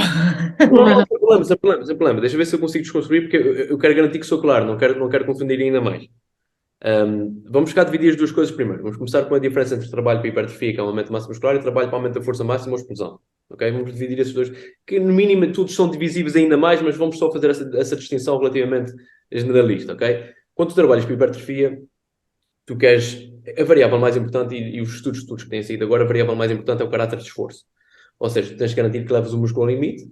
Sem problema. Deixa-me ver se eu consigo desconstruir, porque eu quero garantir que sou claro, não quero confundir ainda mais. Vamos ficar a dividir as duas coisas primeiro. Vamos começar com a diferença entre trabalho para hipertrofia, que é o aumento da massa muscular, e trabalho para o aumento da força máxima ou explosão. Okay? Vamos dividir esses dois, que no mínimo todos são divisíveis ainda mais, mas vamos só fazer essa distinção relativamente generalista. Okay? Quando tu trabalhas para hipertrofia, tu queres... A variável mais importante, e os estudos que têm saído agora, a variável mais importante é o caráter de esforço. Ou seja, tu tens que garantir que leves o músculo ao limite,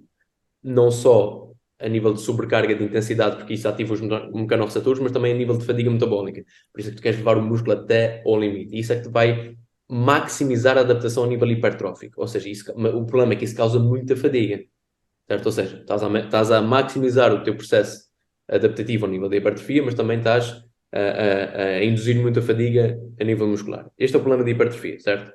não só a nível de sobrecarga de intensidade, porque isso ativa os mecanorreceptores, mas também a nível de fadiga metabólica. Por isso é que tu queres levar o músculo até ao limite. E isso é que te vai maximizar a adaptação a nível hipertrófico. Ou seja, o problema é que isso causa muita fadiga. Certo? Ou seja, estás a maximizar o teu processo adaptativo ao nível da hipertrofia, mas também estás a induzir muita fadiga a nível muscular. Este é o problema da hipertrofia, certo?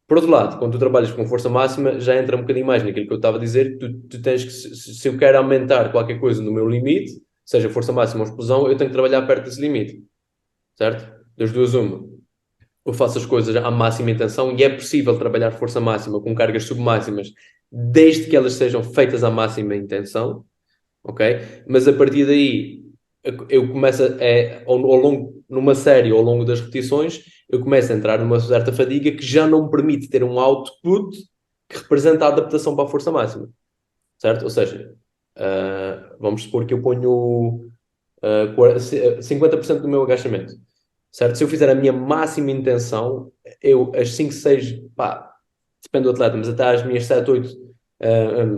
Por outro lado, quando tu trabalhas com força máxima, já entra um bocadinho mais naquilo que eu estava a dizer, tu tens que, se eu quero aumentar qualquer coisa no meu limite, seja força máxima ou explosão, eu tenho que trabalhar perto desse limite, certo? Das duas uma. Eu faço as coisas à máxima intenção e é possível trabalhar força máxima com cargas submáximas, desde que elas sejam feitas à máxima intenção, ok? Mas a partir daí, eu começo numa série ao longo das repetições, eu começo a entrar numa certa fadiga que já não me permite ter um output que representa a adaptação para a força máxima, certo? Ou seja, vamos supor que eu ponho 50% do meu agachamento, certo? Se eu fizer a minha máxima intenção, as 5, 6, depende do atleta, mas até às minhas 7, 8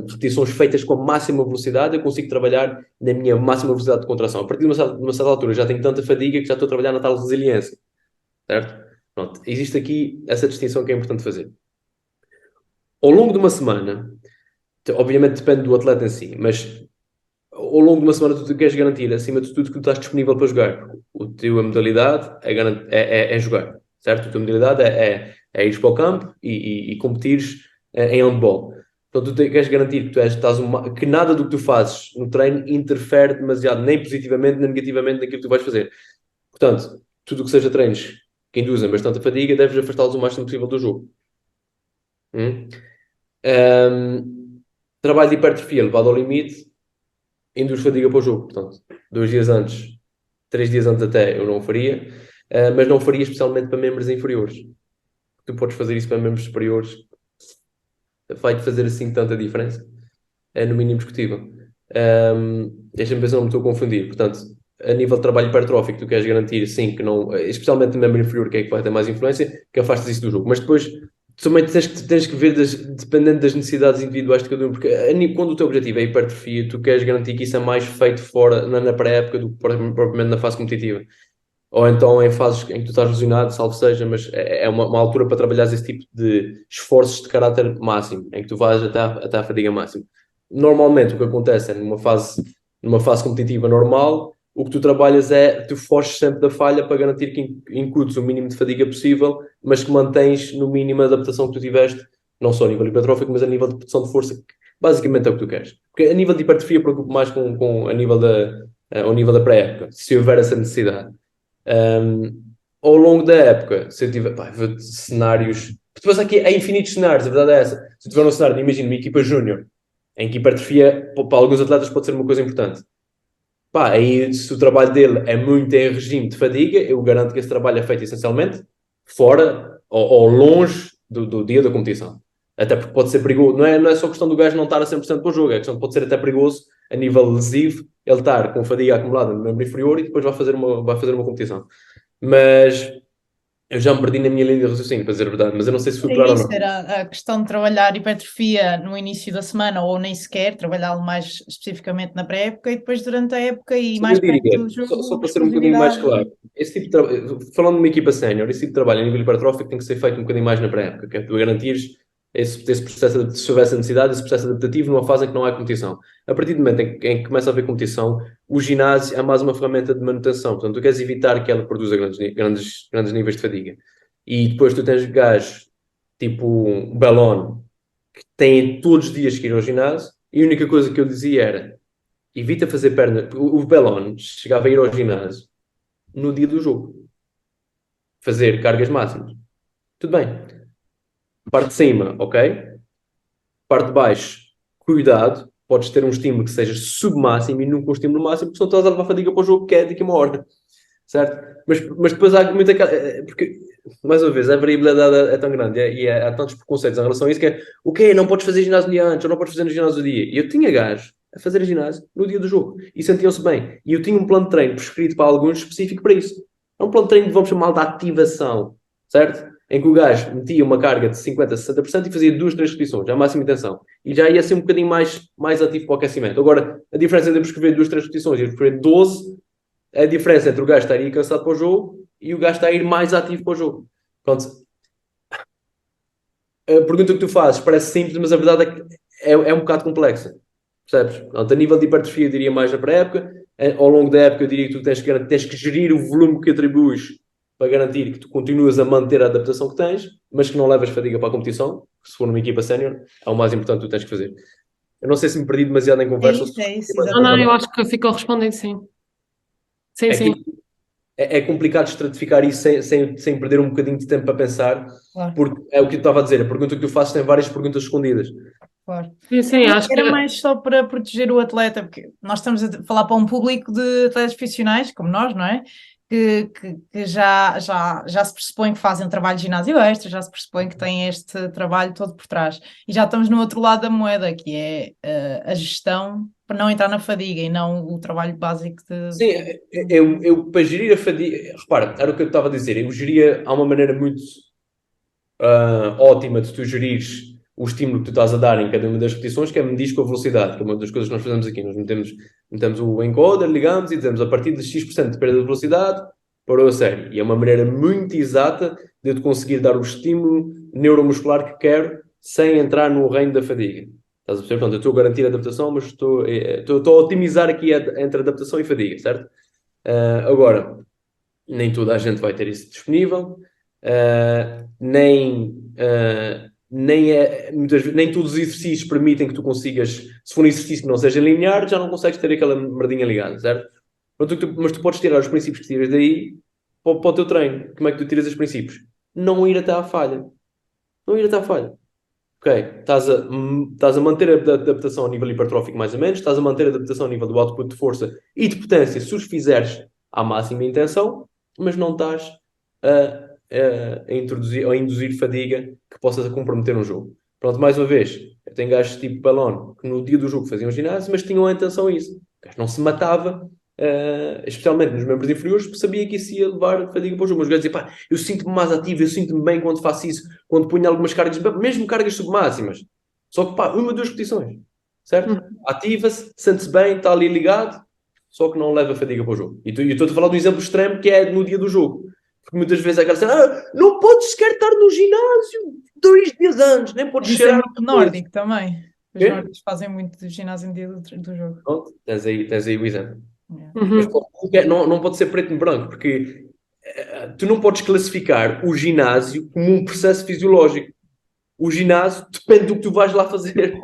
repetições feitas com a máxima velocidade, eu consigo trabalhar na minha máxima velocidade de contração. A partir de uma certa altura, já tenho tanta fadiga que já estou a trabalhar na tal resiliência, certo? Pronto, existe aqui essa distinção que é importante fazer. Ao longo de uma semana, obviamente depende do atleta em si, mas ao longo de uma semana tu queres garantir, acima de tudo, que tu estás disponível para jogar. A tua modalidade é jogar, certo? A tua modalidade é ires para o campo e competires em handball. Então tu queres garantir que nada do que tu fazes no treino interfere demasiado, nem positivamente nem negativamente naquilo que tu vais fazer. Portanto, tudo o que seja treinos que induzem bastante fadiga, deves afastá-los o máximo possível do jogo. Trabalho de hipertrofia levado ao limite induz fadiga para o jogo. Portanto, 2 dias antes, 3 dias antes até, eu não o faria, mas não o faria especialmente para membros inferiores. Tu podes fazer isso para membros superiores, vai-te fazer assim tanta diferença, é no mínimo discutível. Deixa-me ver se não me estou a confundir. Portanto, a nível de trabalho hipertrófico, tu queres garantir, sim, que não, especialmente no membro inferior, que é que vai ter mais influência, que afastes isso do jogo. Mas depois, também tens que ver, dependendo das necessidades individuais de cada um, porque quando o teu objetivo é hipertrofia, tu queres garantir que isso é mais feito fora, na pré-época, do que propriamente na fase competitiva. Ou então em fases em que tu estás lesionado, salvo seja, mas é uma altura para trabalhar esse tipo de esforços de caráter máximo, em que tu vais até a fadiga máxima. Normalmente o que acontece é numa fase competitiva normal, o que tu trabalhas tu foges sempre da falha para garantir que incutes o mínimo de fadiga possível, mas que mantens no mínimo a adaptação que tu tiveste, não só a nível hipertrófico, mas a nível de produção de força, que basicamente é o que tu queres. Porque a nível de hipertrofia preocupo mais ao nível da pré-época, se houver essa necessidade. Ao longo da época, se eu tiver cenários, depois aqui há infinitos cenários, a verdade é essa. Se eu tiver um cenário, imagina uma equipa júnior, em que hipertrofia para alguns atletas pode ser uma coisa importante. Aí se o trabalho dele é muito em regime de fadiga, eu garanto que esse trabalho é feito essencialmente fora ou longe do dia da competição. Até porque pode ser perigoso. Não é só questão do gajo não estar a 100% para o jogo, é questão de pode ser até perigoso a nível lesivo ele estar com fadiga acumulada no membro inferior e depois vai fazer uma competição. Mas eu já me perdi na minha linha de raciocínio, para dizer a verdade, mas eu não sei se fui claro ou não. Era a questão de trabalhar hipertrofia no início da semana ou nem sequer, trabalhá-lo mais especificamente na pré-época e depois durante a época e mais perto do jogo. Só para ser um bocadinho mais claro, falando de uma equipa sénior, esse tipo de trabalho a nível hipertrófico tem que ser feito um bocadinho mais na pré-época, que é tu garantires esse processo, se houver essa necessidade, esse processo adaptativo numa fase em que não há competição. A partir do momento em que começa a haver competição, o ginásio é mais uma ferramenta de manutenção. Portanto, tu queres evitar que ela produza grandes níveis de fadiga. E depois tu tens gajos, tipo um Bellon, que têm todos os dias que ir ao ginásio, e a única coisa que eu dizia era, evita fazer perna. O Bellon chegava a ir ao ginásio no dia do jogo. Fazer cargas máximas. Tudo bem. Parte de cima, ok? Parte de baixo, cuidado. Podes ter um estímulo que seja submáximo e nunca um estímulo máximo, porque senão estás a levar fadiga para o jogo que é daqui a uma hora. Certo? Mas depois há muita... Porque, mais uma vez, a variabilidade é tão grande e há tantos preconceitos em relação a isso que é o quê? Não podes fazer ginásio no dia antes ou não podes fazer no ginásio do dia. E eu tinha gajos a fazer ginásio no dia do jogo e sentiam-se bem. E eu tinha um plano de treino prescrito para alguns específico para isso. É um plano de treino que vamos chamar de ativação. Certo? em que o gajo metia uma carga de 50%, 60% e fazia 2, 3 repetições, à máxima intenção. E já ia ser um bocadinho mais ativo para o aquecimento. Agora, a diferença entre prescrever 2, 3 repetições e prescrever 12, é a diferença entre o gajo estar a ir cansado para o jogo e o gajo estar a ir mais ativo para o jogo. Pronto. A pergunta que tu fazes parece simples, mas a verdade é que é um bocado complexa. Percebes? Portanto, a nível de hipertrofia, eu diria mais na pré-época. Ao longo da época, eu diria que tu tens que gerir o volume que atribuis para garantir que tu continuas a manter a adaptação que tens, mas que não levas fadiga para a competição. Se for numa equipa sénior, é o mais importante que tu tens que fazer. Eu não sei se me perdi demasiado em conversa. É isso, Não, eu acho que ficou respondendo sim. Sim, sim. É complicado estratificar isso sem perder um bocadinho de tempo para pensar, claro. Porque é o que eu estava a dizer, a pergunta que tu fazes tem várias perguntas escondidas. Claro. Sim, acho Era que... mais só para proteger o atleta, porque nós estamos a falar para um público de atletas profissionais, como nós, não é? Que já se pressupõe que fazem um trabalho de ginásio extra, já se pressupõe que têm este trabalho todo por trás. E já estamos no outro lado da moeda, que é a gestão para não entrar na fadiga e não o trabalho básico de... Sim, eu para gerir a fadiga, repara, era o que eu estava a dizer, eu geria, há uma maneira muito ótima de tu gerires o estímulo que tu estás a dar em cada uma das repetições, que é medir com a velocidade, que é uma das coisas que nós fazemos aqui. Nós metemos o encoder, ligamos e dizemos a partir de X% de perda de velocidade, parou a série. E é uma maneira muito exata de eu te conseguir dar o estímulo neuromuscular que quero sem entrar no reino da fadiga. Estás a perceber? Portanto, eu estou a garantir a adaptação, mas estou a otimizar aqui entre adaptação e fadiga, certo? Agora, nem toda a gente vai ter isso disponível, nem todos os exercícios permitem que tu consigas, se for um exercício que não seja linear, já não consegues ter aquela merdinha ligada, certo? Mas tu podes tirar os princípios que tiras daí para o teu treino. Como é que tu tiras os princípios? Não ir até à falha. Não ir até à falha. Ok, estás a manter a adaptação a nível hipertrófico mais ou menos, estás a manter a adaptação a nível do output de força e de potência se os fizeres à máxima intenção, mas não estás a induzir fadiga que possa comprometer um jogo. Pronto, mais uma vez, eu tenho gajos tipo Balón que no dia do jogo faziam ginásio, mas tinham a intenção a isso. O gajo não se matava, especialmente nos membros inferiores, porque sabia que isso ia levar fadiga para o jogo. Mas os gajos diziam, pá, eu sinto-me mais ativo, eu sinto-me bem quando faço isso, quando ponho algumas cargas, mesmo cargas submáximas. Só que, pá, 1 ou 2 repetições, certo? Ativa-se, sente-se bem, está ali ligado, só que não leva fadiga para o jogo. E eu estou a falar do exemplo extremo que é no dia do jogo. Porque muitas vezes é aquela cena, não podes sequer estar no ginásio 2 dias antes, nem podes Isso cheirar. é muito nórdico também. Os Quê? nórdicos fazem muito de ginásio no dia do jogo. Pronto, tens aí o exemplo. Yeah. Mas não pode ser preto e branco, porque tu não podes classificar o ginásio como um processo fisiológico. O ginásio depende do que tu vais lá fazer.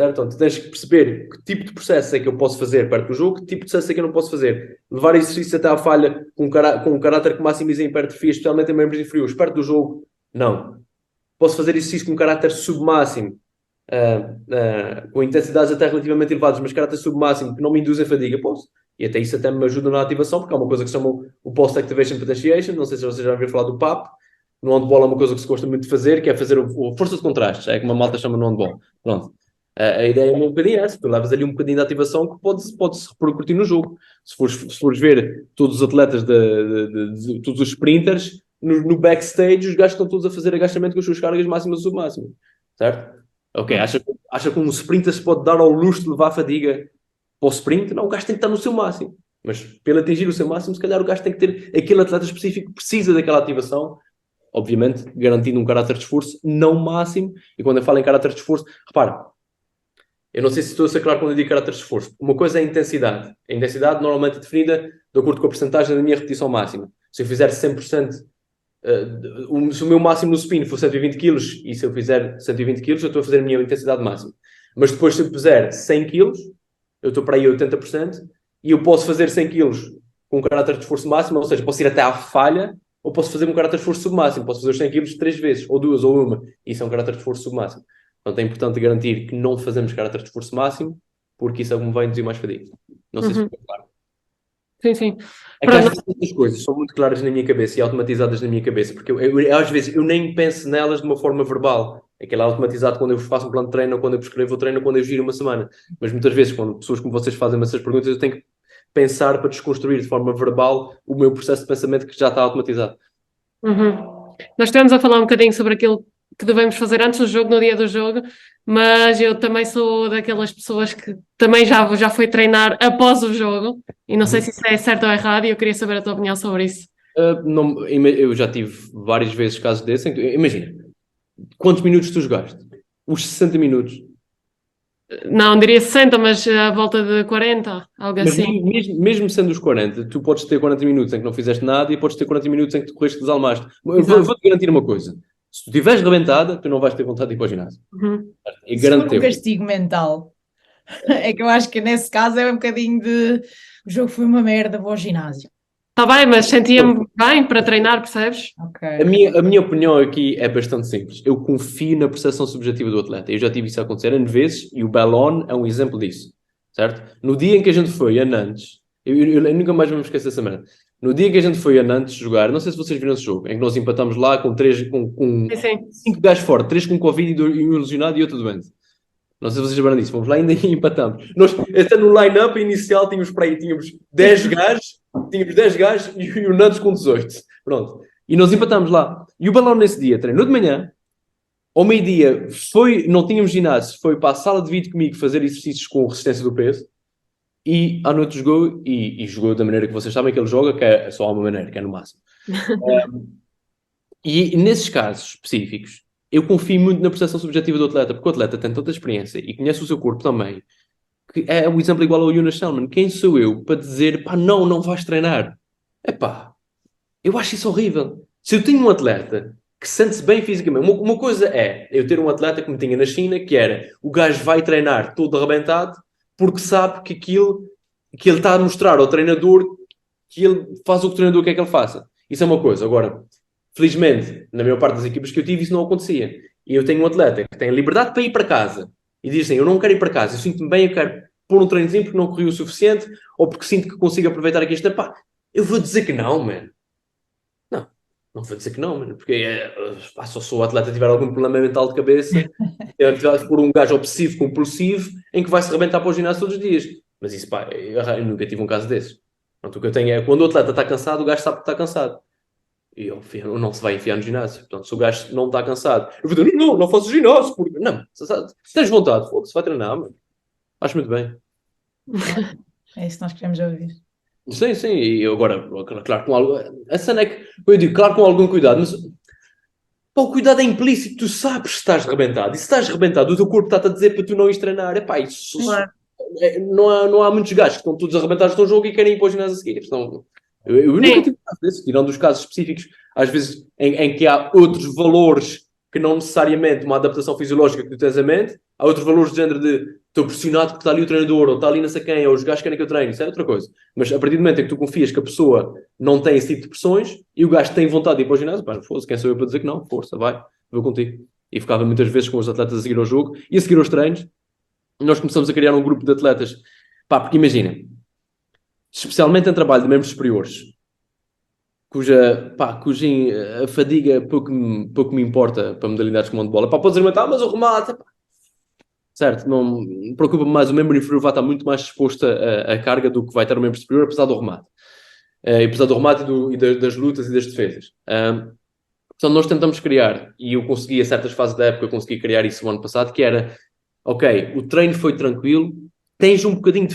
Então, tu tens que perceber que tipo de processo é que eu posso fazer perto do jogo, que tipo de processo é que eu não posso fazer. Levar exercício até à falha com um caráter que maximiza a hipertrofia, especialmente em membros inferiores, perto do jogo, não. Posso fazer exercício com um caráter submáximo, com intensidades até relativamente elevadas, mas caráter submáximo que não me induzem fadiga, posso. E até isso até me ajuda na ativação, porque há uma coisa que se chama o Post-Activation Potentiation, não sei se vocês já ouviram falar do PAP. No handball é uma coisa que se gosta muito de fazer, que é fazer a força de contrastes, é como a malta chama no handball. Pronto. A ideia é um bocadinho essa, tu levas ali um bocadinho de ativação que pode-se repercutir no jogo. Se fores ver todos os atletas, todos os sprinters, no backstage, os gajos estão todos a fazer agachamento com as suas cargas máximas e submáximas. Certo? Ok, acha que um sprinter se pode dar ao luxo de levar a fadiga para o sprint? Não, o gajo tem que estar no seu máximo. Mas para atingir o seu máximo, se calhar o gajo tem que ter aquele atleta específico que precisa daquela ativação, obviamente garantindo um caráter de esforço não máximo. E quando eu falo em caráter de esforço, repara, eu não sei se estou a ser claro quando eu digo caráter de esforço. Uma coisa é a intensidade. A intensidade normalmente é definida de acordo com a porcentagem da minha repetição máxima. Se eu fizer 100%, se o meu máximo no spin for 120 kg e se eu fizer 120 kg, eu estou a fazer a minha intensidade máxima. Mas depois, se eu puser 100 kg, eu estou para aí a 80% e eu posso fazer 100 kg com um caráter de esforço máximo, ou seja, posso ir até à falha ou posso fazer um caráter de esforço submáximo. Posso fazer os 100 kg 3 vezes, ou 2, ou 1. Isso é um caráter de esforço submáximo. Portanto, é importante garantir que não fazemos caráter de esforço máximo, porque isso é como vai induzir mais fadiga. Não sei se ficou claro. Sim, sim. É que às vezes essas coisas são muito claras na minha cabeça e automatizadas na minha cabeça, porque às vezes eu nem penso nelas de uma forma verbal. Aquilo é automatizado quando eu faço um plano de treino, ou quando eu prescrevo o treino, ou quando eu giro uma semana. Mas muitas vezes, quando pessoas como vocês fazem essas perguntas, eu tenho que pensar para desconstruir de forma verbal o meu processo de pensamento que já está automatizado. Nós estivemos a falar um bocadinho sobre aquilo que devemos fazer antes do jogo, no dia do jogo, mas eu também sou daquelas pessoas que também já foi treinar após o jogo, e não sei se isso é certo ou errado, e eu queria saber a tua opinião sobre isso. Eu já tive várias vezes casos desses em que, imagina, quantos minutos tu jogaste? Os 60 minutos. Não diria 60, mas à volta de 40, algo Mas assim. mesmo sendo os 40, tu podes ter 40 minutos em que não fizeste nada e podes ter 40 minutos em que tu correste desalmaste. Exato. Vou-te garantir uma coisa. Se tu estiveres rebentada, tu não vais ter vontade de ir para o ginásio. Uhum. E Se for um garanto-te. castigo mental, é que eu acho que nesse caso é um bocadinho de o jogo foi uma merda, vou ao ginásio. Está bem, mas sentia-me bem para treinar, percebes? Ok. A minha opinião aqui é bastante simples. Eu confio na percepção subjetiva do atleta. Eu já tive isso a acontecer N vezes e o Bellon é um exemplo disso. Certo? No dia em que a gente foi a Nantes, eu nunca mais vou me esquecer dessa semana. No dia em que a gente foi a Nantes jogar, não sei se vocês viram esse jogo, em que nós empatamos lá com Sim. 5 gajos fora, 3 com Covid e um lesionado e outro doente. Não sei se vocês lembram disso. Fomos lá ainda e empatamos. Nós, até no line-up inicial, tínhamos 10 gajos, e o Nantes com 18. Pronto. E nós empatamos lá. E o Balão nesse dia treinou de manhã, ao meio-dia, não tínhamos ginásio, foi para a sala de vídeo comigo fazer exercícios com resistência do peso, e à noite jogou, e jogou da maneira que vocês sabem que ele joga, que é só há uma maneira, que é no máximo. E nesses casos específicos, eu confio muito na percepção subjetiva do atleta, porque o atleta tem tanta experiência e conhece o seu corpo também, que é um exemplo igual ao Jonas Salman. Quem sou eu para dizer, pá, não vais treinar? Epá, eu acho isso horrível. Se eu tenho um atleta que sente-se bem fisicamente, uma coisa é eu ter um atleta como tinha na China, que era, o gajo vai treinar todo arrebentado, porque sabe que ele está a mostrar ao treinador que ele faz o que o treinador quer que ele faça. Isso é uma coisa. Agora, felizmente, na maior parte das equipas que eu tive, isso não acontecia. E eu tenho um atleta que tem a liberdade para ir para casa e diz assim, eu não quero ir para casa, eu sinto-me bem, eu quero pôr um treinozinho porque não corri o suficiente ou porque sinto que consigo aproveitar aqui esta pá. Eu vou dizer que não, mano. Não vou dizer que não, mano, porque só se o atleta tiver algum problema mental de cabeça, por um gajo obsessivo, compulsivo, em que vai se rebentar para o ginásio todos os dias. Mas isso, pá, eu nunca tive um caso desses. Pronto, o que eu tenho é, quando o atleta está cansado, o gajo sabe que está cansado. E não se vai enfiar no ginásio. Portanto, se o gajo não está cansado, eu vou dizer, não faço ginásio. Porque... Não, se tens vontade, se vai treinar, mano. Acho muito bem. É isso que nós queremos ouvir. Sim, e agora, claro, com algo... A cena é que, eu digo, claro, com algum cuidado, mas pá, o cuidado é implícito, tu sabes se estás rebentado, e se estás rebentado, o teu corpo está-te a dizer para tu não ires treinar, epá, isso... Claro. Não há muitos gajos que estão todos arrebentados no jogo e querem ir para o ginásio a seguir. Então, eu nunca tive caso desse, tirando dos casos específicos, às vezes em que há outros valores que não necessariamente uma adaptação fisiológica que tu tens a mente, há outros valores de género de estou pressionado porque está ali o treinador, ou está ali não sei quem, ou os gajos querem que eu treine, isso é outra coisa. Mas a partir do momento em que tu confias que a pessoa não tem esse tipo de pressões e o gajo tem vontade de ir para o ginásio, pá, foda-se, quem sou eu para dizer que não? Força, vai, vou contigo. E ficava muitas vezes com os atletas a seguir ao jogo e a seguir aos treinos. Nós começamos a criar um grupo de atletas, pá, porque imagina, especialmente em trabalho de membros superiores, cuja a fadiga pouco me importa para modalidades como a de bola. Pá, podes argumentar, mas o remate, pá. Certo, não me preocupa mais, o membro inferior vai estar muito mais exposto à carga do que vai ter o membro superior, apesar do remate. Apesar do remate das lutas e das defesas. Então nós tentamos criar, e eu consegui a certas fases da época, eu consegui criar isso no ano passado, que era, ok, o treino foi tranquilo, tens um bocadinho de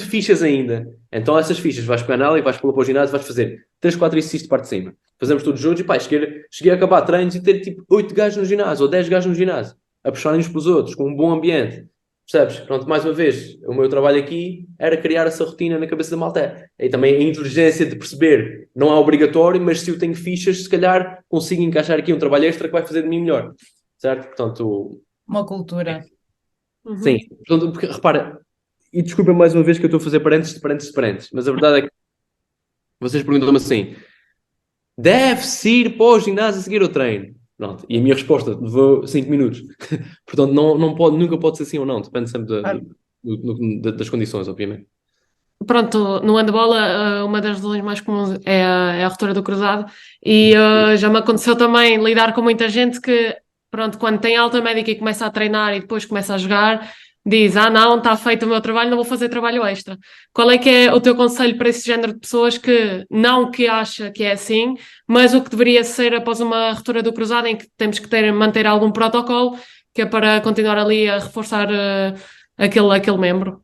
fichas ainda. Então essas fichas vais pegar nela e vais pô-la para o ginásio, vais fazer 3, 4 exercícios de parte de cima. Fazemos todos juntos e pá, cheguei a acabar treinos e ter tipo 8 gajos no ginásio, ou 10 gajos no ginásio, a puxarem uns pelos outros, com um bom ambiente. Percebes? Pronto, mais uma vez, o meu trabalho aqui era criar essa rotina na cabeça da malta. E também a inteligência de perceber, não é obrigatório, mas se eu tenho fichas, se calhar consigo encaixar aqui um trabalho extra que vai fazer de mim melhor. Certo? Portanto... Uma cultura. Sim. Portanto, porque, repara, e desculpa mais uma vez que eu estou a fazer parênteses, mas a verdade é que vocês perguntam-me assim, deve-se ir para o ginásio a seguir o treino? Pronto. E a minha resposta levou 5 minutos. Portanto, nunca pode ser sim ou não. Depende sempre das condições, obviamente. Pronto, no handball, uma das lesões mais comuns é a ruptura do cruzado. E já me aconteceu também lidar com muita gente que, pronto, quando tem alta médica e começa a treinar e depois começa a jogar, diz, não, está feito o meu trabalho, não vou fazer trabalho extra. Qual é que é o teu conselho para esse género de pessoas que não que acha que é assim, mas o que deveria ser após uma ruptura do cruzado em que temos que manter algum protocolo, que é para continuar ali a reforçar aquele membro?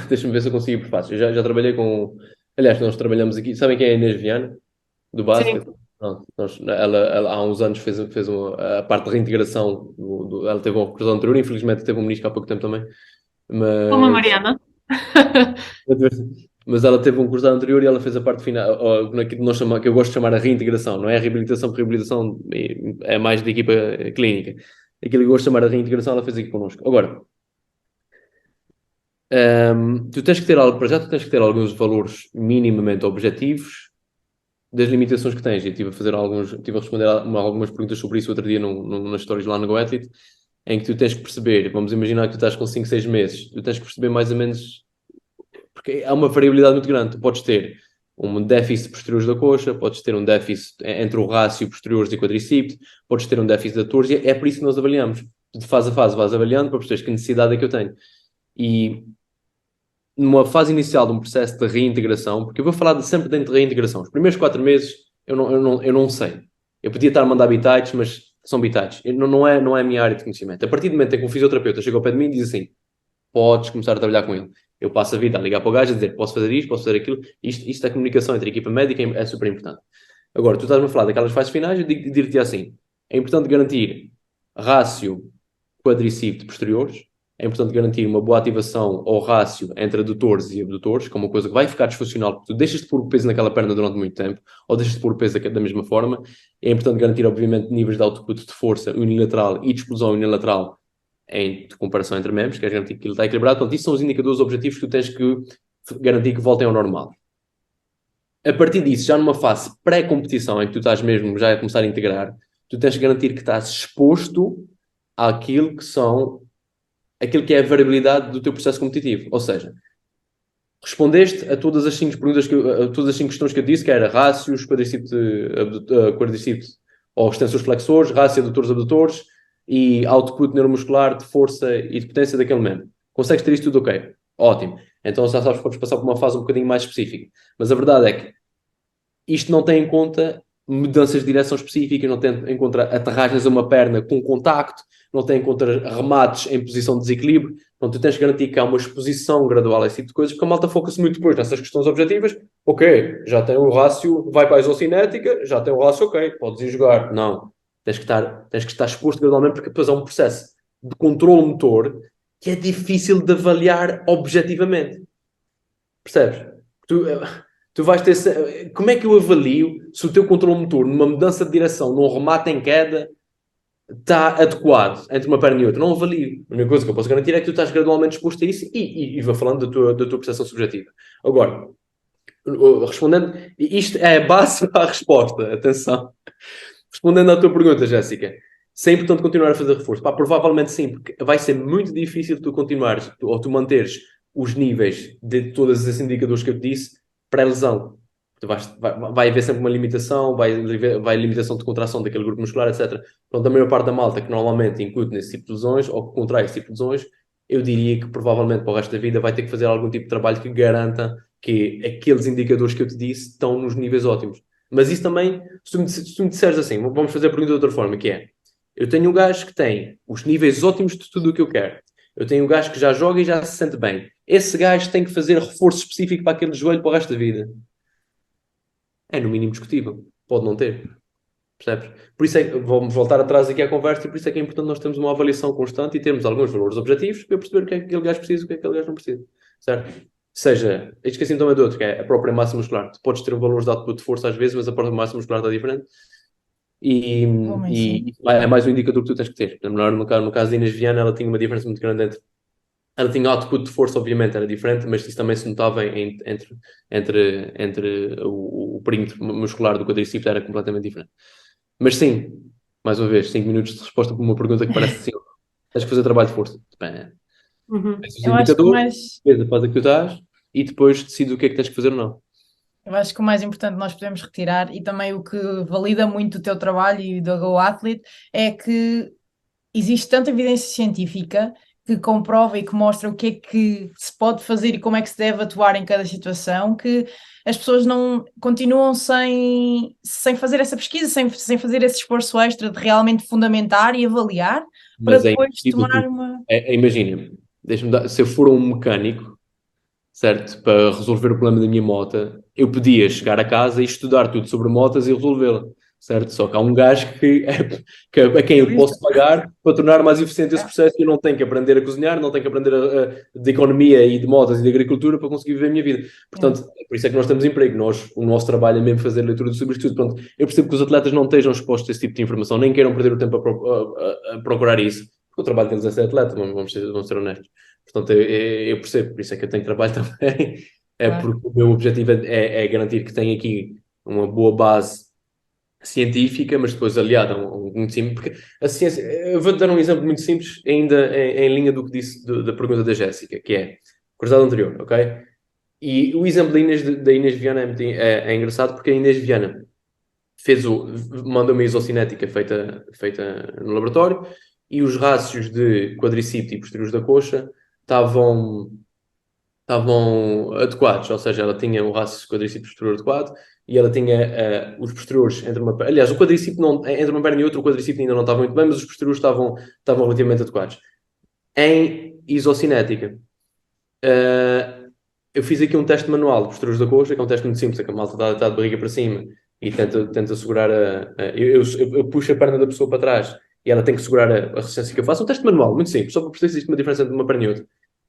Deixa-me ver se eu consigo ir por fácil. Eu já trabalhei com. Aliás, nós trabalhamos aqui. Sabem quem é a Inês Viana, do Sim. basquete? Pronto, ela há uns anos fez a parte de reintegração. Ela teve uma cruzada anterior, infelizmente teve um menisco há pouco tempo também. Como a Mas, Mariana. mas ela teve um cruzado anterior e ela fez a parte final, naquilo que, que eu gosto de chamar a reintegração. Não é a reabilitação, porque reabilitação é mais de equipa clínica. Aquilo que eu gosto de chamar a reintegração, ela fez aqui connosco. Agora. Tu tens que ter algo, para já tu tens que ter alguns valores minimamente objetivos das limitações que tens. Eu estive a responder algumas perguntas sobre isso outro dia nas stories lá no GoAthlete, em que tu tens que perceber, vamos imaginar que tu estás com 5, 6 meses, tu tens que perceber mais ou menos, porque há uma variabilidade muito grande. Tu podes ter um déficit posteriores da coxa, podes ter um déficit entre o rácio posteriores e quadricípite, podes ter um déficit da túrgia, é por isso que nós avaliamos. De fase a fase vais avaliando para perceber que necessidade é que eu tenho. E numa fase inicial de um processo de reintegração, porque eu vou falar sempre dentro de reintegração. Os primeiros 4 meses eu não sei. Eu podia estar a mandar bitites, mas são bitites. Não é a minha área de conhecimento. A partir do momento em que um fisioterapeuta chega ao pé de mim e diz assim, podes começar a trabalhar com ele. Eu passo a vida a ligar para o gajo a dizer, posso fazer isto, posso fazer aquilo. Isto é comunicação entre a equipa médica, é super importante. Agora, tu estás-me a falar daquelas fases finais, eu digo-te assim, é importante garantir rácio quadricípite posteriores, é importante garantir uma boa ativação ao rácio entre adutores e abdutores, que é uma coisa que vai ficar disfuncional, porque tu deixas de pôr o peso naquela perna durante muito tempo, ou deixas de pôr o peso da mesma forma. É importante garantir, obviamente, níveis de output de força unilateral e de explosão unilateral de comparação entre membros, que é garantir que ele está equilibrado. Portanto, isso são os indicadores objetivos que tu tens que garantir que voltem ao normal. A partir disso, já numa fase pré-competição, em que tu estás mesmo já a começar a integrar, tu tens que garantir que estás exposto àquilo que é a variabilidade do teu processo competitivo. Ou seja, respondeste a todas as 5 perguntas, a todas as 5 questões que eu disse, que era rácios, quadricípite ou extensores flexores, rácio adutores abdutores e output neuromuscular de força e de potência daquele membro. Consegues ter isto tudo ok? Ótimo. Então já sabes que podes passar por uma fase um bocadinho mais específica. Mas a verdade é que isto não tem em conta mudanças de direção específicas, não tem em conta aterragens a uma perna com contacto, não tem em conta remates em posição de desequilíbrio. Então tu tens que garantir que há uma exposição gradual a esse tipo de coisas, porque a malta foca-se muito depois nessas questões objetivas. Ok, já tem o rácio, vai para a isocinética, já tem o rácio, ok, podes ir jogar. Não, tens que estar exposto gradualmente, porque depois há um processo de controle motor que é difícil de avaliar objetivamente. Percebes? Tu vais ter. Como é que eu avalio se o teu controle motor, numa mudança de direção, num remate em queda, está adequado entre uma perna e outra? Não avalio. A única coisa que eu posso garantir é que tu estás gradualmente exposto a isso e vou falando da tua percepção subjetiva. Agora, respondendo, isto é a base para a resposta. Atenção. Respondendo à tua pergunta, Jéssica, se é importante continuar a fazer reforço? Pá, provavelmente sim, porque vai ser muito difícil tu continuares ou tu manteres os níveis de todos esses indicadores que eu te disse pré-lesão. Vai haver sempre uma limitação, vai limitação de contração daquele grupo muscular, etc. Então, a maior parte da malta que normalmente incute nesse tipo de lesões ou que contrai esse tipo de lesões, eu diria que provavelmente para o resto da vida vai ter que fazer algum tipo de trabalho que garanta que aqueles indicadores que eu te disse estão nos níveis ótimos. Mas isso também, se tu me disseres assim, vamos fazer a pergunta de outra forma, que é, eu tenho um gajo que tem os níveis ótimos de tudo o que eu quero. Eu tenho um gajo que já joga e já se sente bem. Esse gajo tem que fazer reforço específico para aquele joelho para o resto da vida. É no mínimo discutível. Pode não ter. Percebes? Por isso é que, vamos voltar atrás aqui à conversa, e por isso é que é importante nós termos uma avaliação constante e termos alguns valores objetivos para perceber o que é que aquele gajo precisa e o que é que aquele gajo não precisa. Certo? Seja, esqueci também de outro, que é a própria massa muscular. Tu podes ter valores de output de força às vezes, mas a própria massa muscular está diferente. E é mais um indicador que tu tens que ter. No caso da Inês Viana, ela tinha uma diferença muito grande entre. Ela tinha output de força, obviamente, era diferente, mas isso também se notava entre o perímetro muscular do quadricípite, era completamente diferente. Mas sim, mais uma vez, 5 minutos de resposta para uma pergunta que parece assim: tens que fazer trabalho de força. Depende. Os indicadores, faz aquilo que estás e depois decides o que é que tens que fazer ou não. Eu acho que o mais importante nós podemos retirar, e também o que valida muito o teu trabalho e do GoAthlete, é que existe tanta evidência científica que comprova e que mostra o que é que se pode fazer e como é que se deve atuar em cada situação, que as pessoas não continuam sem fazer essa pesquisa, sem fazer esse esforço extra de realmente fundamentar e avaliar, para Mas é depois impossível. tomar uma... Imagina, se eu for um mecânico, certo, para resolver o problema da minha moto, eu podia chegar a casa e estudar tudo sobre motas e resolvê-la, certo? Só que há um gajo a quem eu posso pagar para tornar mais eficiente esse processo e eu não tenho que aprender a cozinhar, não tenho que aprender de economia e de motas e de agricultura para conseguir viver a minha vida. Portanto, é por isso é que nós temos emprego. O nosso trabalho é mesmo fazer leitura sobre isto tudo. Pronto, eu percebo que os atletas não estejam expostos a esse tipo de informação, nem queiram perder o tempo a procurar isso, porque o trabalho deles é ser atleta, vamos ser honestos. Portanto, eu percebo, por isso é que eu tenho trabalho também, porque o meu objetivo é garantir que tenho aqui uma boa base científica, mas depois aliada a um conhecimento, porque a ciência, eu vou-te dar um exemplo muito simples, ainda em linha do que disse da pergunta da Jéssica, que é cruzado anterior, ok? E o exemplo da Inês Viana é engraçado, porque a Inês Viana mandou uma isocinética feita no laboratório, e os rácios de quadricípite e posteriores da coxa estavam adequados, ou seja, ela tinha o rácio quadricípite posterior adequado e ela tinha os posteriores aliás, o quadricípite entre uma perna e outra, o quadricípite ainda não estava muito bem, mas os posteriores estavam relativamente adequados. Em isocinética, eu fiz aqui um teste manual de posteriores da coxa, que é um teste muito simples, é que a malta está de barriga para cima e tenta segurar eu puxo a perna da pessoa para trás e ela tem que segurar a resistência que eu faço. Um teste manual, muito simples, só para perceber se existe uma diferença entre uma perna e outra.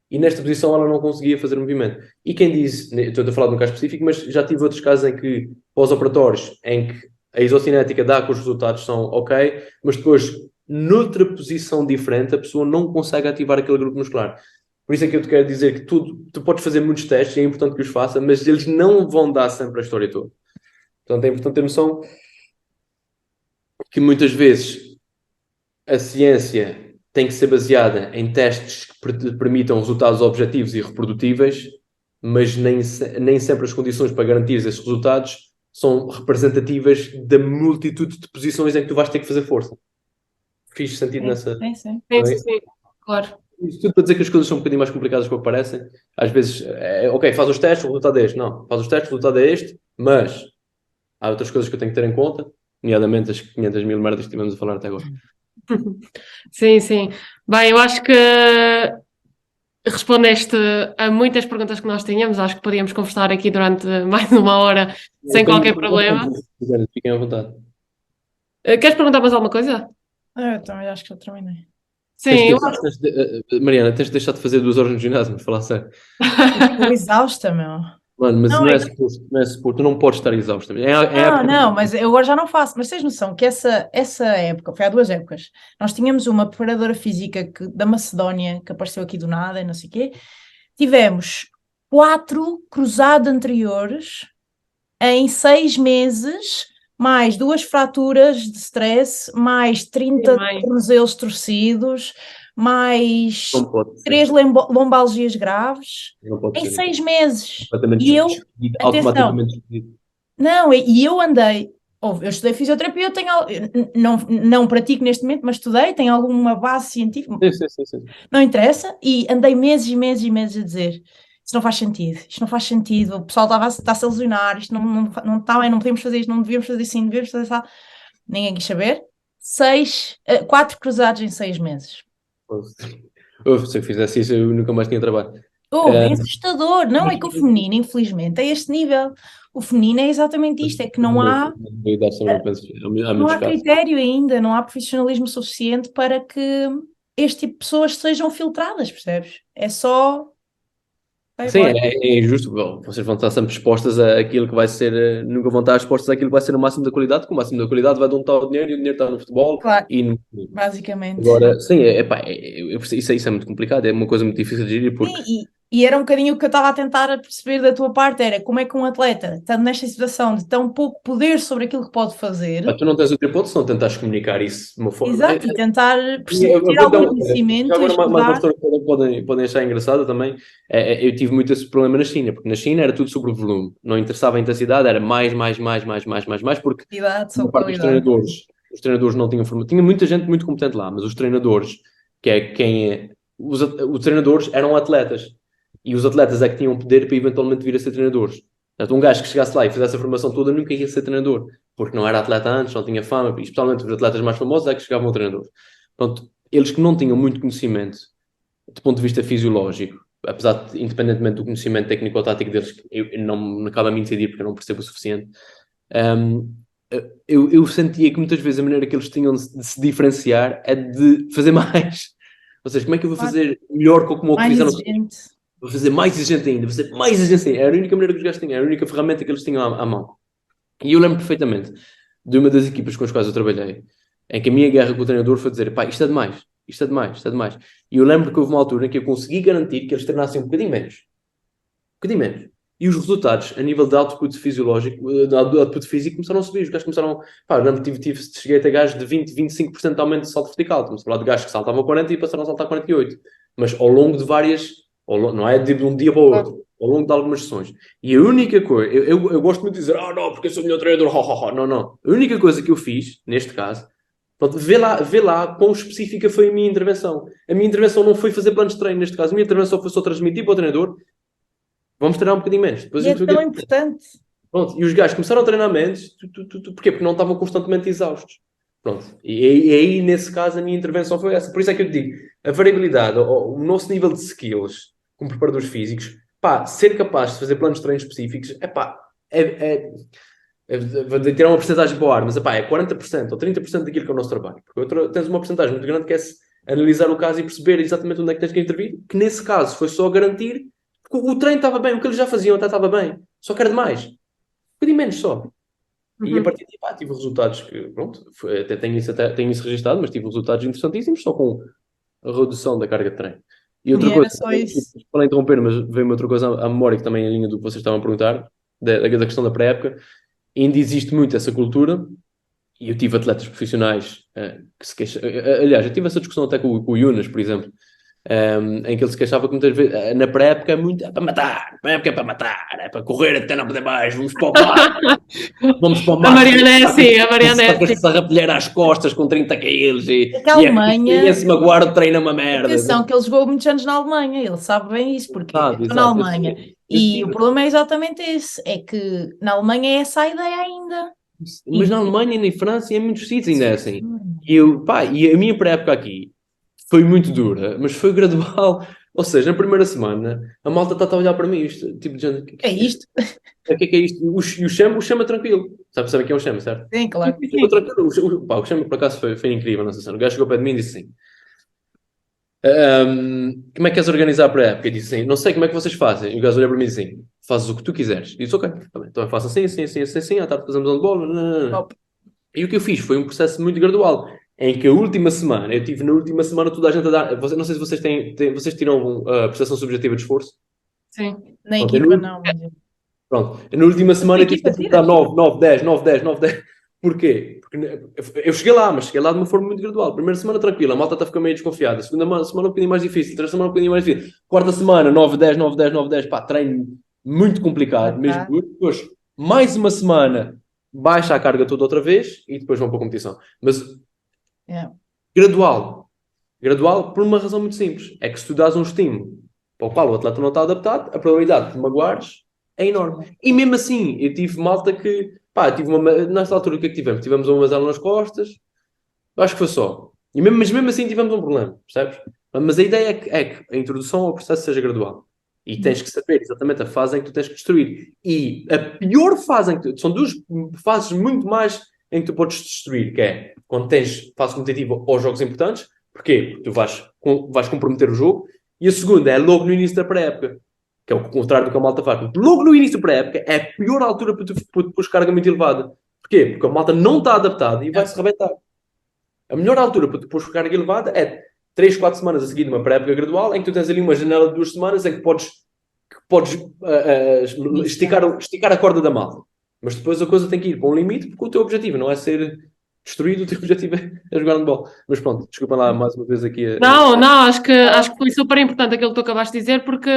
E nesta posição ela não conseguia fazer movimento. E quem diz, estou a falar de um caso específico, mas já tive outros casos em que, pós-operatórios, em que a isocinética dá que os resultados são ok, mas depois, noutra posição diferente, a pessoa não consegue ativar aquele grupo muscular. Por isso é que eu te quero dizer que tu podes fazer muitos testes, é importante que os faça, mas eles não vão dar sempre a história toda. Portanto, é importante ter noção que muitas vezes a ciência tem que ser baseada em testes que permitam resultados objetivos e reprodutíveis, mas nem sempre as condições para garantir esses resultados são representativas da multitude de posições em que tu vais ter que fazer força. Fiz sentido nessa... Sim, claro. Isso tudo para dizer que as coisas são um bocadinho mais complicadas do que parecem. Às vezes, ok, faz os testes, o resultado é este. Não, faz os testes, o resultado é este, mas há outras coisas que eu tenho que ter em conta, nomeadamente as 500 mil merdas que estivemos a falar até agora. Sim. Bem, eu acho que respondeste a muitas perguntas que nós tínhamos. Acho que podíamos conversar aqui durante mais de uma hora sem qualquer problema. Fiquem à vontade. Queres perguntar mais alguma coisa? Eu também acho que já terminei. Sim, Mariana, tens de deixar de fazer 2 horas no ginásio, para falar sério. Estou exausta, meu. Mano, mas não é suposto, tu não podes estar exausta. Não, mas eu agora já não faço. Mas tens noção que essa época, foi há 2 épocas, nós tínhamos uma preparadora física da Macedónia, que apareceu aqui do nada e não sei o quê. Tivemos 4 cruzados anteriores em 6 meses, mais 2 fraturas de stress, mais 30 tornozelos torcidos, mais 3 lombalgias graves em 6 meses. E eu, atenção, não, e eu andei, eu estudei fisioterapia, não pratico neste momento, mas estudei, tenho alguma base científica, sim. Não interessa, e andei meses e meses e meses a dizer: isto não faz sentido, o pessoal está-se a lesionar, isto não está bem, não podemos fazer isto, não devíamos fazer assim, devemos fazer assim. Ninguém quis saber. 4 cruzados em 6 meses. Se eu fizesse isso, eu nunca mais tinha trabalho. É assustador. Não, é que o feminino, infelizmente, é este nível. O feminino é exatamente isto, é que não há critério ainda, não há profissionalismo suficiente para que este tipo de pessoas sejam filtradas, percebes? É só... Sim, é injusto. Bom, vocês vão estar sempre expostas àquilo que vai ser, nunca vão estar expostas àquilo que vai ser o máximo da qualidade, porque o máximo da qualidade vai de onde está o dinheiro e o dinheiro está no futebol. Claro, e basicamente. Agora, sim, isso é muito complicado, é uma coisa muito difícil de gerir. Porque... Sim, e era um bocadinho o que eu estava a tentar perceber da tua parte, era como é que um atleta, estando nesta situação de tão pouco poder sobre aquilo que pode fazer... tu não tens outra hipótese, não tentares comunicar isso de uma forma... Exato, e tentar perceber, ter algum conhecimento... Agora, uma história que podem achar engraçada também, eu tive muito esse problema na China, porque na China era tudo sobre o volume, não interessava a intensidade, era mais, porque qualidade, uma parte dos treinadores Os treinadores não tinham formação. Tinha muita gente muito competente lá, mas os treinadores, que é quem é... Os treinadores eram atletas. E os atletas é que tinham poder para eventualmente vir a ser treinadores. Portanto, um gajo que chegasse lá e fizesse a formação toda nunca ia ser treinador. Porque não era atleta antes, não tinha fama. E especialmente os atletas mais famosos é que chegavam ao treinador. Portanto, eles que não tinham muito conhecimento do ponto de vista fisiológico, apesar de, independentemente do conhecimento técnico-tático deles, eu não acaba a mim decidir porque eu não percebo o suficiente, eu sentia que muitas vezes a maneira que eles tinham de se diferenciar é de fazer mais. Ou seja, como é que eu vou fazer melhor com o que Mais fizeram? exigente. Vou fazer mais exigente ainda, vou fazer mais exigente ainda. Era a única maneira que os gajos tinham, era a única ferramenta que eles tinham à mão. E eu lembro perfeitamente de uma das equipas com as quais eu trabalhei, em que a minha guerra com o treinador foi dizer, pá, isto é demais, isto é demais, isto é demais. E eu lembro que houve uma altura em que eu consegui garantir que eles treinassem um bocadinho menos. Um bocadinho menos. E os resultados, a nível de output fisiológico, de output físico, começaram a subir. Os gajos começaram... Pá, eu lembro que cheguei a ter gajos de 20, 25% de aumento de salto vertical. Estamos a falar de gajos que saltavam 40 e passaram a saltar 48. Mas ao longo de várias... Não é de um dia para o outro. Ao longo de algumas sessões. E a única coisa... Eu gosto muito de dizer, não, porque eu sou o melhor treinador. Não. A única coisa que eu fiz, neste caso... Pronto, vê lá quão específica foi a minha intervenção. A minha intervenção não foi fazer planos de treino, neste caso. A minha intervenção foi só transmitir para o treinador: vamos treinar um bocadinho menos. Depois E é tão importante. Pronto, e os gajos começaram a treinar menos. Porquê? Porque não estavam constantemente exaustos. Pronto. E aí, nesse caso, a minha intervenção foi essa. Por isso é que eu te digo, a variabilidade, o nosso nível de skills como preparadores físicos, pá, ser capaz de fazer planos de treino específicos, vou tirar uma porcentagem para o ar, mas é 40% ou 30% daquilo que é o nosso trabalho. Porque tens uma porcentagem muito grande que é analisar o caso e perceber exatamente onde é que tens que intervir, que nesse caso foi só garantir que o treino estava bem, o que eles já faziam até estava bem, só que era demais. Um bocadinho menos só. E a partir daí, tive resultados que, pronto, até tenho isso registado, mas tive resultados interessantíssimos só com a redução da carga de treino. E outra coisa, para interromper, mas veio-me outra coisa à memória, que também é em linha do que vocês estavam a perguntar, da questão da pré-época. Ainda existe muito essa cultura, e eu tive atletas profissionais que se queixam. Aliás, eu tive essa discussão até com o Yunas, por exemplo, em que ele se queixava que muitas vezes na pré-época é para matar, pré-época é para matar, é para correr até não poder mais, vamos para o mar, vamos para o mar. A Mariana é assim. Se arrapilhar às costas com 30 quilos e a Alemanha, e esse magoar treina uma merda. Atenção, que ele jogou muitos anos na Alemanha, ele sabe bem isso, porque estou na Alemanha. E o problema é exatamente esse, é que na Alemanha é essa a ideia ainda. Mas na Alemanha e na França e em muitos sítios ainda é assim. E a minha pré-época aqui foi muito dura, mas foi gradual. Ou seja, na primeira semana, a malta está a olhar para mim, isto, tipo de gente... É isto? O que é isto? O Chama tranquilo. Sabe quem é o Chama, certo? Sim, claro. O Chama, por acaso, foi incrível nessa cena. O gajo chegou para mim e disse assim: como é que queres organizar a pré-época? Eu disse assim: não sei como é que vocês fazem. E o gajo olhou para mim e disse assim: fazes o que tu quiseres. E disse: ok, então eu faço assim, à tarde fazemos handball. E o que eu fiz foi um processo muito gradual, em que a última semana, eu tive na última semana toda a gente a dar... Não sei se vocês vocês tiram a prestação subjetiva de esforço. Sim. Na equipa não. Pronto, na última semana eu tive que dar 9, 10. Porquê? Porque eu cheguei lá, mas cheguei lá de uma forma muito gradual. Primeira semana tranquila, a malta está a ficar meio desconfiada. Segunda semana um bocadinho mais difícil. Terceira semana um bocadinho mais difícil. Quarta semana, 9, 10. Pá, treino muito complicado, mesmo duro. Depois, mais uma semana, baixa a carga toda outra vez e depois vão para a competição. Mas gradual por uma razão muito simples. É que se tu dás um estímulo para o qual o atleta não está adaptado, a probabilidade de magoares é enorme. E mesmo assim, eu tive malta que... nesta altura o que é que tivemos? Tivemos uma mazela nas costas. Acho que foi só. Mas mesmo assim tivemos um problema, percebes? Mas a ideia é que a introdução ao processo seja gradual. E tens que saber exatamente a fase em que tu tens que destruir. E a pior fase são duas fases muito mais em que tu podes destruir, que é quando tens fase competitiva ou jogos importantes. Porquê? Porque tu vais comprometer o jogo. E a segunda é logo no início da pré-época, que é o contrário do que a malta faz. Logo no início da pré-época é a pior altura para tu pôr carga muito elevada. Porquê? Porque a malta não está adaptada e vai-se rebentar. A melhor altura para tu pôr carga elevada é 3, 4 semanas a seguir de uma pré-época gradual, em que tu tens ali uma janela de 2 semanas em que podes esticar a corda da malta. Mas depois a coisa tem que ir com um limite, porque o teu objetivo não é ser destruído, o teu objetivo é jogar handball. Mas pronto, desculpa lá mais uma vez aqui. Não, acho que foi super importante aquilo que tu acabaste de dizer, porque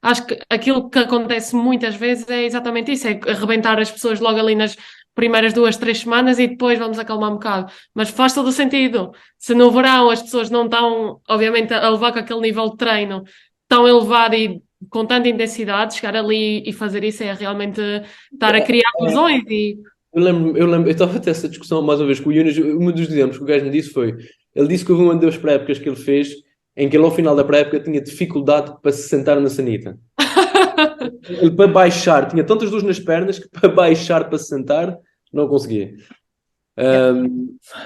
acho que aquilo que acontece muitas vezes é exatamente isso, é arrebentar as pessoas logo ali nas primeiras 2, 3 semanas e depois vamos acalmar um bocado. Mas faz todo o sentido. Se no verão as pessoas não estão, obviamente, a levar com aquele nível de treino tão elevado e com tanta intensidade, chegar ali e fazer isso é realmente estar a criar lesões e... Eu estava a ter essa discussão mais uma vez com o Yunis. Um dos exemplos que o gajo me disse foi: ele disse que houve uma das pré-épocas que ele fez em que ele, ao final da pré-época, tinha dificuldade para se sentar na sanita. Ele, para baixar, tinha tantas dores nas pernas que para baixar, para se sentar, não conseguia.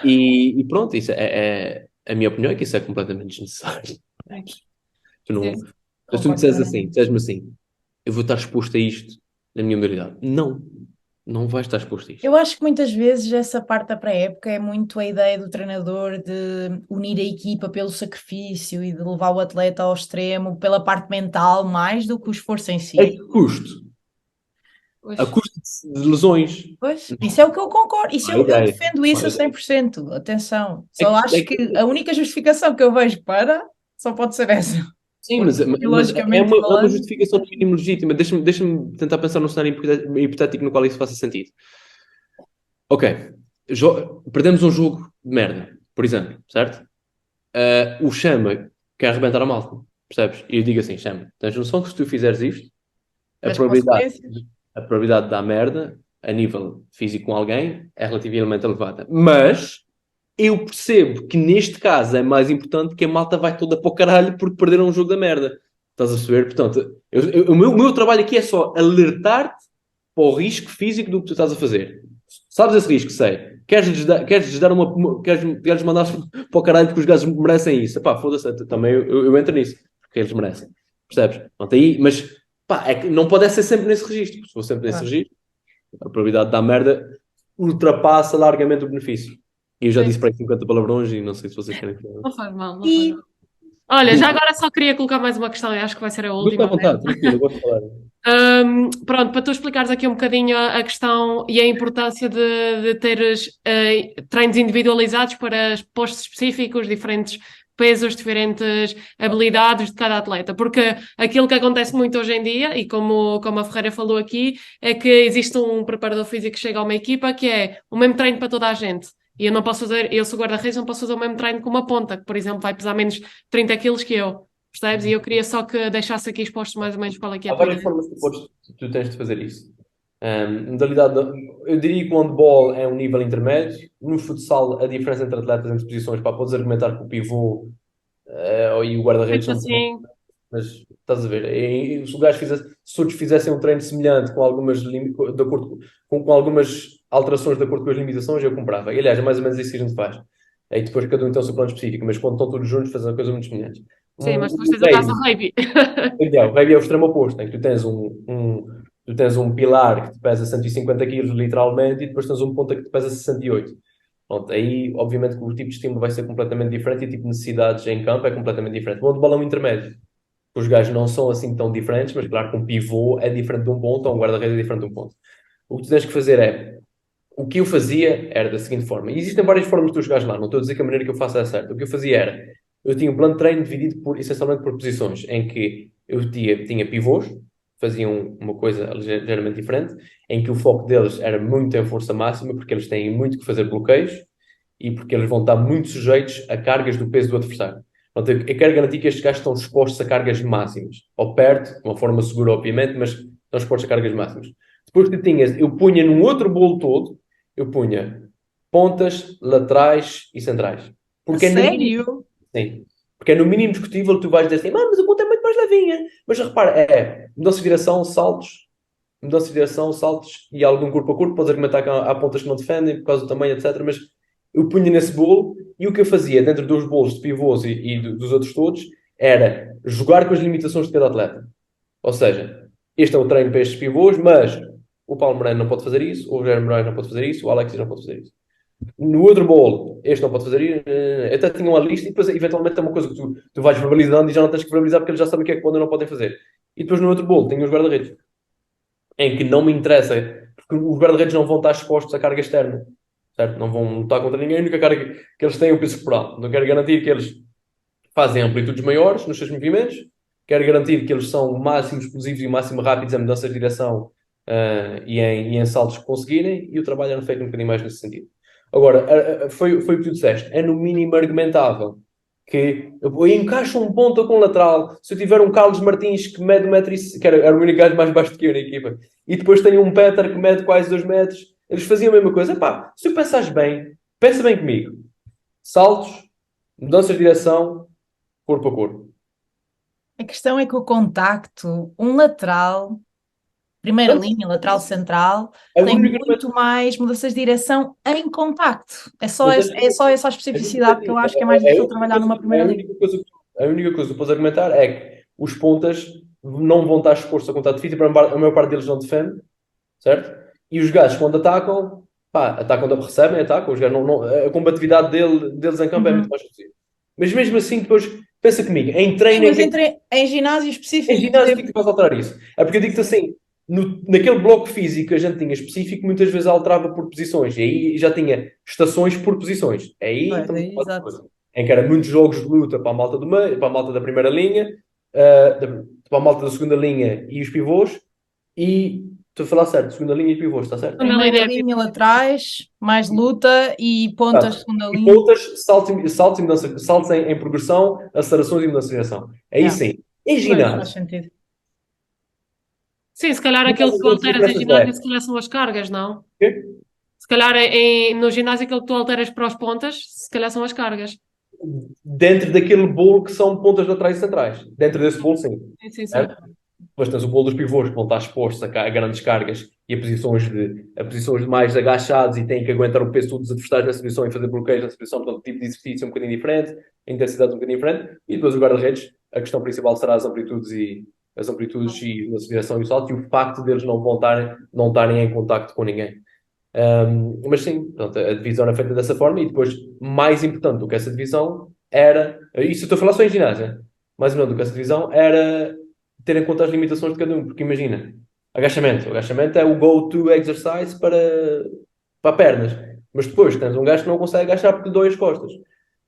E pronto, isso é a minha opinião é que isso é completamente desnecessário. Tu não, se tu me disseres-me assim, eu vou estar exposto a isto na minha maioridade. Não vais estar exposto a isto. Eu acho que muitas vezes essa parte da pré-época é muito a ideia do treinador de unir a equipa pelo sacrifício e de levar o atleta ao extremo pela parte mental mais do que o esforço em si. A que custo? A custo de lesões. Pois, isso é o que eu concordo, isso eu defendo isso a 100%, atenção. Só acho que a única justificação que eu vejo só pode ser essa. Sim, mas é uma justificação no mínimo legítima. Deixa-me tentar pensar num cenário hipotético no qual isso faça sentido. Ok, perdemos um jogo de merda, por exemplo, certo? O Chama quer arrebentar a malta, percebes? E eu digo assim: Chama, tens noção que se tu fizeres isto, a probabilidade de dar merda a nível físico com alguém é relativamente elevada. Mas eu percebo que neste caso é mais importante que a malta vai toda para o caralho porque perderam um jogo da merda. Estás a perceber? Portanto, o meu trabalho aqui é só alertar-te para o risco físico do que tu estás a fazer. Sabes esse risco? Sei. Queres-lhes mandar para o caralho porque os gajos merecem isso? Pá, foda-se, também eu entro nisso, porque eles merecem. Percebes? Pronto, aí, mas pá, é que não pode ser sempre nesse registro. Se for sempre nesse registro, a probabilidade de dar merda ultrapassa largamente o benefício. E eu já disse para aí 50 palavrões e não sei se vocês querem. Não faz mal, não faz mal. Olha, já agora só queria colocar mais uma questão e acho que vai ser a última. Muito à vontade, tranquilo, eu gosto de falar. Pronto, para tu explicares aqui um bocadinho a questão e a importância de teres treinos individualizados para postos específicos, diferentes pesos, diferentes habilidades de cada atleta, porque aquilo que acontece muito hoje em dia, e como a Ferreira falou aqui, é que existe um preparador físico que chega a uma equipa que é o mesmo treino para toda a gente. E eu não posso fazer, eu sou guarda-redes, não posso fazer o mesmo treino com uma ponta, que, por exemplo, vai pesar menos 30 quilos que eu. Percebes? E eu queria só que deixasse aqui exposto mais ou menos qual é que é a Há várias formas que tu tens de fazer isso. Modalidade, eu diria que o handball é um nível intermédio. No futsal, a diferença entre atletas entre posições, para podes argumentar que o pivô e o guarda-redes são assim. mas estás a ver, se todos fizessem um treino semelhante com algumas com algumas alterações de acordo com as limitações, eu comprava. E aliás, é mais ou menos isso que a gente faz. Aí depois cada um tem o seu plano específico, mas quando estão todos juntos fazem uma coisa muito semelhante. Sim, mas depois tens o caso do rugby. O rugby é o extremo oposto, em que tu tens um pilar que te pesa 150 kg literalmente e depois tens um ponta que te pesa 68. Pronto, aí obviamente que o tipo de estímulo vai ser completamente diferente e o tipo de necessidades em campo é completamente diferente. O handball é um intermédio. Os gajos não são assim tão diferentes, mas claro que um pivô é diferente de um ponto, ou um guarda-redes é diferente de um ponto. O que tu tens que fazer é... O que eu fazia era da seguinte forma. E existem várias formas de tu jogares lá. Não estou a dizer que a maneira que eu faço é certa. O que eu fazia era... Eu tinha um plano de treino dividido essencialmente por posições, em que eu tinha pivôs, faziam uma coisa ligeiramente diferente, em que o foco deles era muito em força máxima, porque eles têm muito que fazer bloqueios e porque eles vão estar muito sujeitos a cargas do peso do adversário. Portanto, eu quero garantir que estes gajos estão expostos a cargas máximas, ou perto, de uma forma segura, obviamente, mas estão expostos a cargas máximas. Depois eu punha num outro bolo todo, eu punha pontas, laterais e centrais. Porque sério? Sim. Porque é no mínimo discutível, tu vais dizer assim, mas a ponta é muito mais levinha. Mas repara, mudança de direção, saltos, e algum corpo a corpo. Podes argumentar que há pontas que não defendem por causa do tamanho, etc. Mas eu punha nesse bolo e o que eu fazia dentro dos bolos de pivôs e dos outros todos era jogar com as limitações de cada atleta. Ou seja, este é o treino para estes pivôs, mas o Paulo Moreira não pode fazer isso, o Guilherme Moreira não pode fazer isso, o Alexis não pode fazer isso. No outro bolo, este não pode fazer isso. Até tinha uma lista e depois eventualmente é uma coisa que tu vais verbalizando e já não tens que verbalizar porque eles já sabem o que é que podem ou não podem fazer. E depois no outro bolo tenho os guarda-redes, em que não me interessa, porque os guarda-redes não vão estar expostos à carga externa, certo? Não vão lutar contra ninguém, a única carga que eles têm é o peso corporal. Não quero garantir que eles fazem amplitudes maiores nos seus movimentos, quero garantir que eles são o máximo explosivos e o máximo rápidos em mudanças de direção e em saltos que conseguirem, e o trabalho era feito um bocadinho mais nesse sentido. Agora, foi o que tu disseste, é no mínimo argumentável que eu encaixo um ponta com lateral, se eu tiver um Carlos Martins que mede 1,70 m, que era o único gajo mais baixo do que eu na equipa, e depois tenho um Peter que mede quase 2 metros, eles faziam a mesma coisa. Epá, se tu pensares bem, pensa bem comigo. Saltos, mudanças de direção, corpo a corpo. A questão é que o contacto, um lateral, primeira linha, lateral central, É o tem único muito mais mudanças de direção em contacto. É só, Mas é só essa a especificidade que eu acho que é mais difícil trabalhar numa primeira linha. A única coisa que podes argumentar é que os pontas não vão estar expostos a contato físico, a maior parte deles não defende, certo? E os gajos, quando atacam, pá, atacam, recebem, atacam, os gajos a combatividade deles em campo é muito mais reduzida. Mas mesmo assim, depois, pensa comigo, em treino... Sim, mas em ginásio específico... Em ginásio, o que é que vais alterar isso? É porque eu digo-te assim, naquele bloco físico que a gente tinha específico, muitas vezes alterava por posições, e aí já tinha estações por posições. Aí estamos a falar de coisa. Em que era muitos jogos de luta para a malta do meio, para a malta da primeira linha, para a malta da segunda linha e os pivôs, e estou a falar certo, segunda linha e pivôs, está certo? Primeira linha, laterais, mais luta e pontas, segunda linha. E pontas, saltos em progressão, acelerações e mudança de direção. Aí sim. Em ginásio. Faz sentido. Sim, se calhar aquilo que tu alteras em ginásio, se calhar são as cargas, não? Quê? Se calhar no ginásio aquilo que tu alteras para os pontas, se calhar são as cargas. Dentro daquele bolo que são pontas laterais e centrais. Dentro desse bolo, sim. Sim. Depois tens o bolo dos pivôs que vão estar expostos a grandes cargas e a posições de mais agachados e têm que aguentar o peso dos adversários nessa posição e fazer bloqueios nessa posição. Portanto, o tipo de exercício é um bocadinho diferente, a intensidade é um bocadinho diferente. E depois o guarda-redes, a questão principal será as amplitudes e a aceleração e o salto, e o facto deles não estarem em contacto com ninguém. Mas sim, portanto, a divisão era feita dessa forma, e depois, mais importante do que essa divisão era, isso eu estou a falar só em ginásio, mais importante do que essa divisão era ter em conta as limitações de cada um, porque imagina, agachamento. O agachamento é o go-to exercise para pernas, mas depois tens um gajo que não consegue agachar porque lhe dói as costas.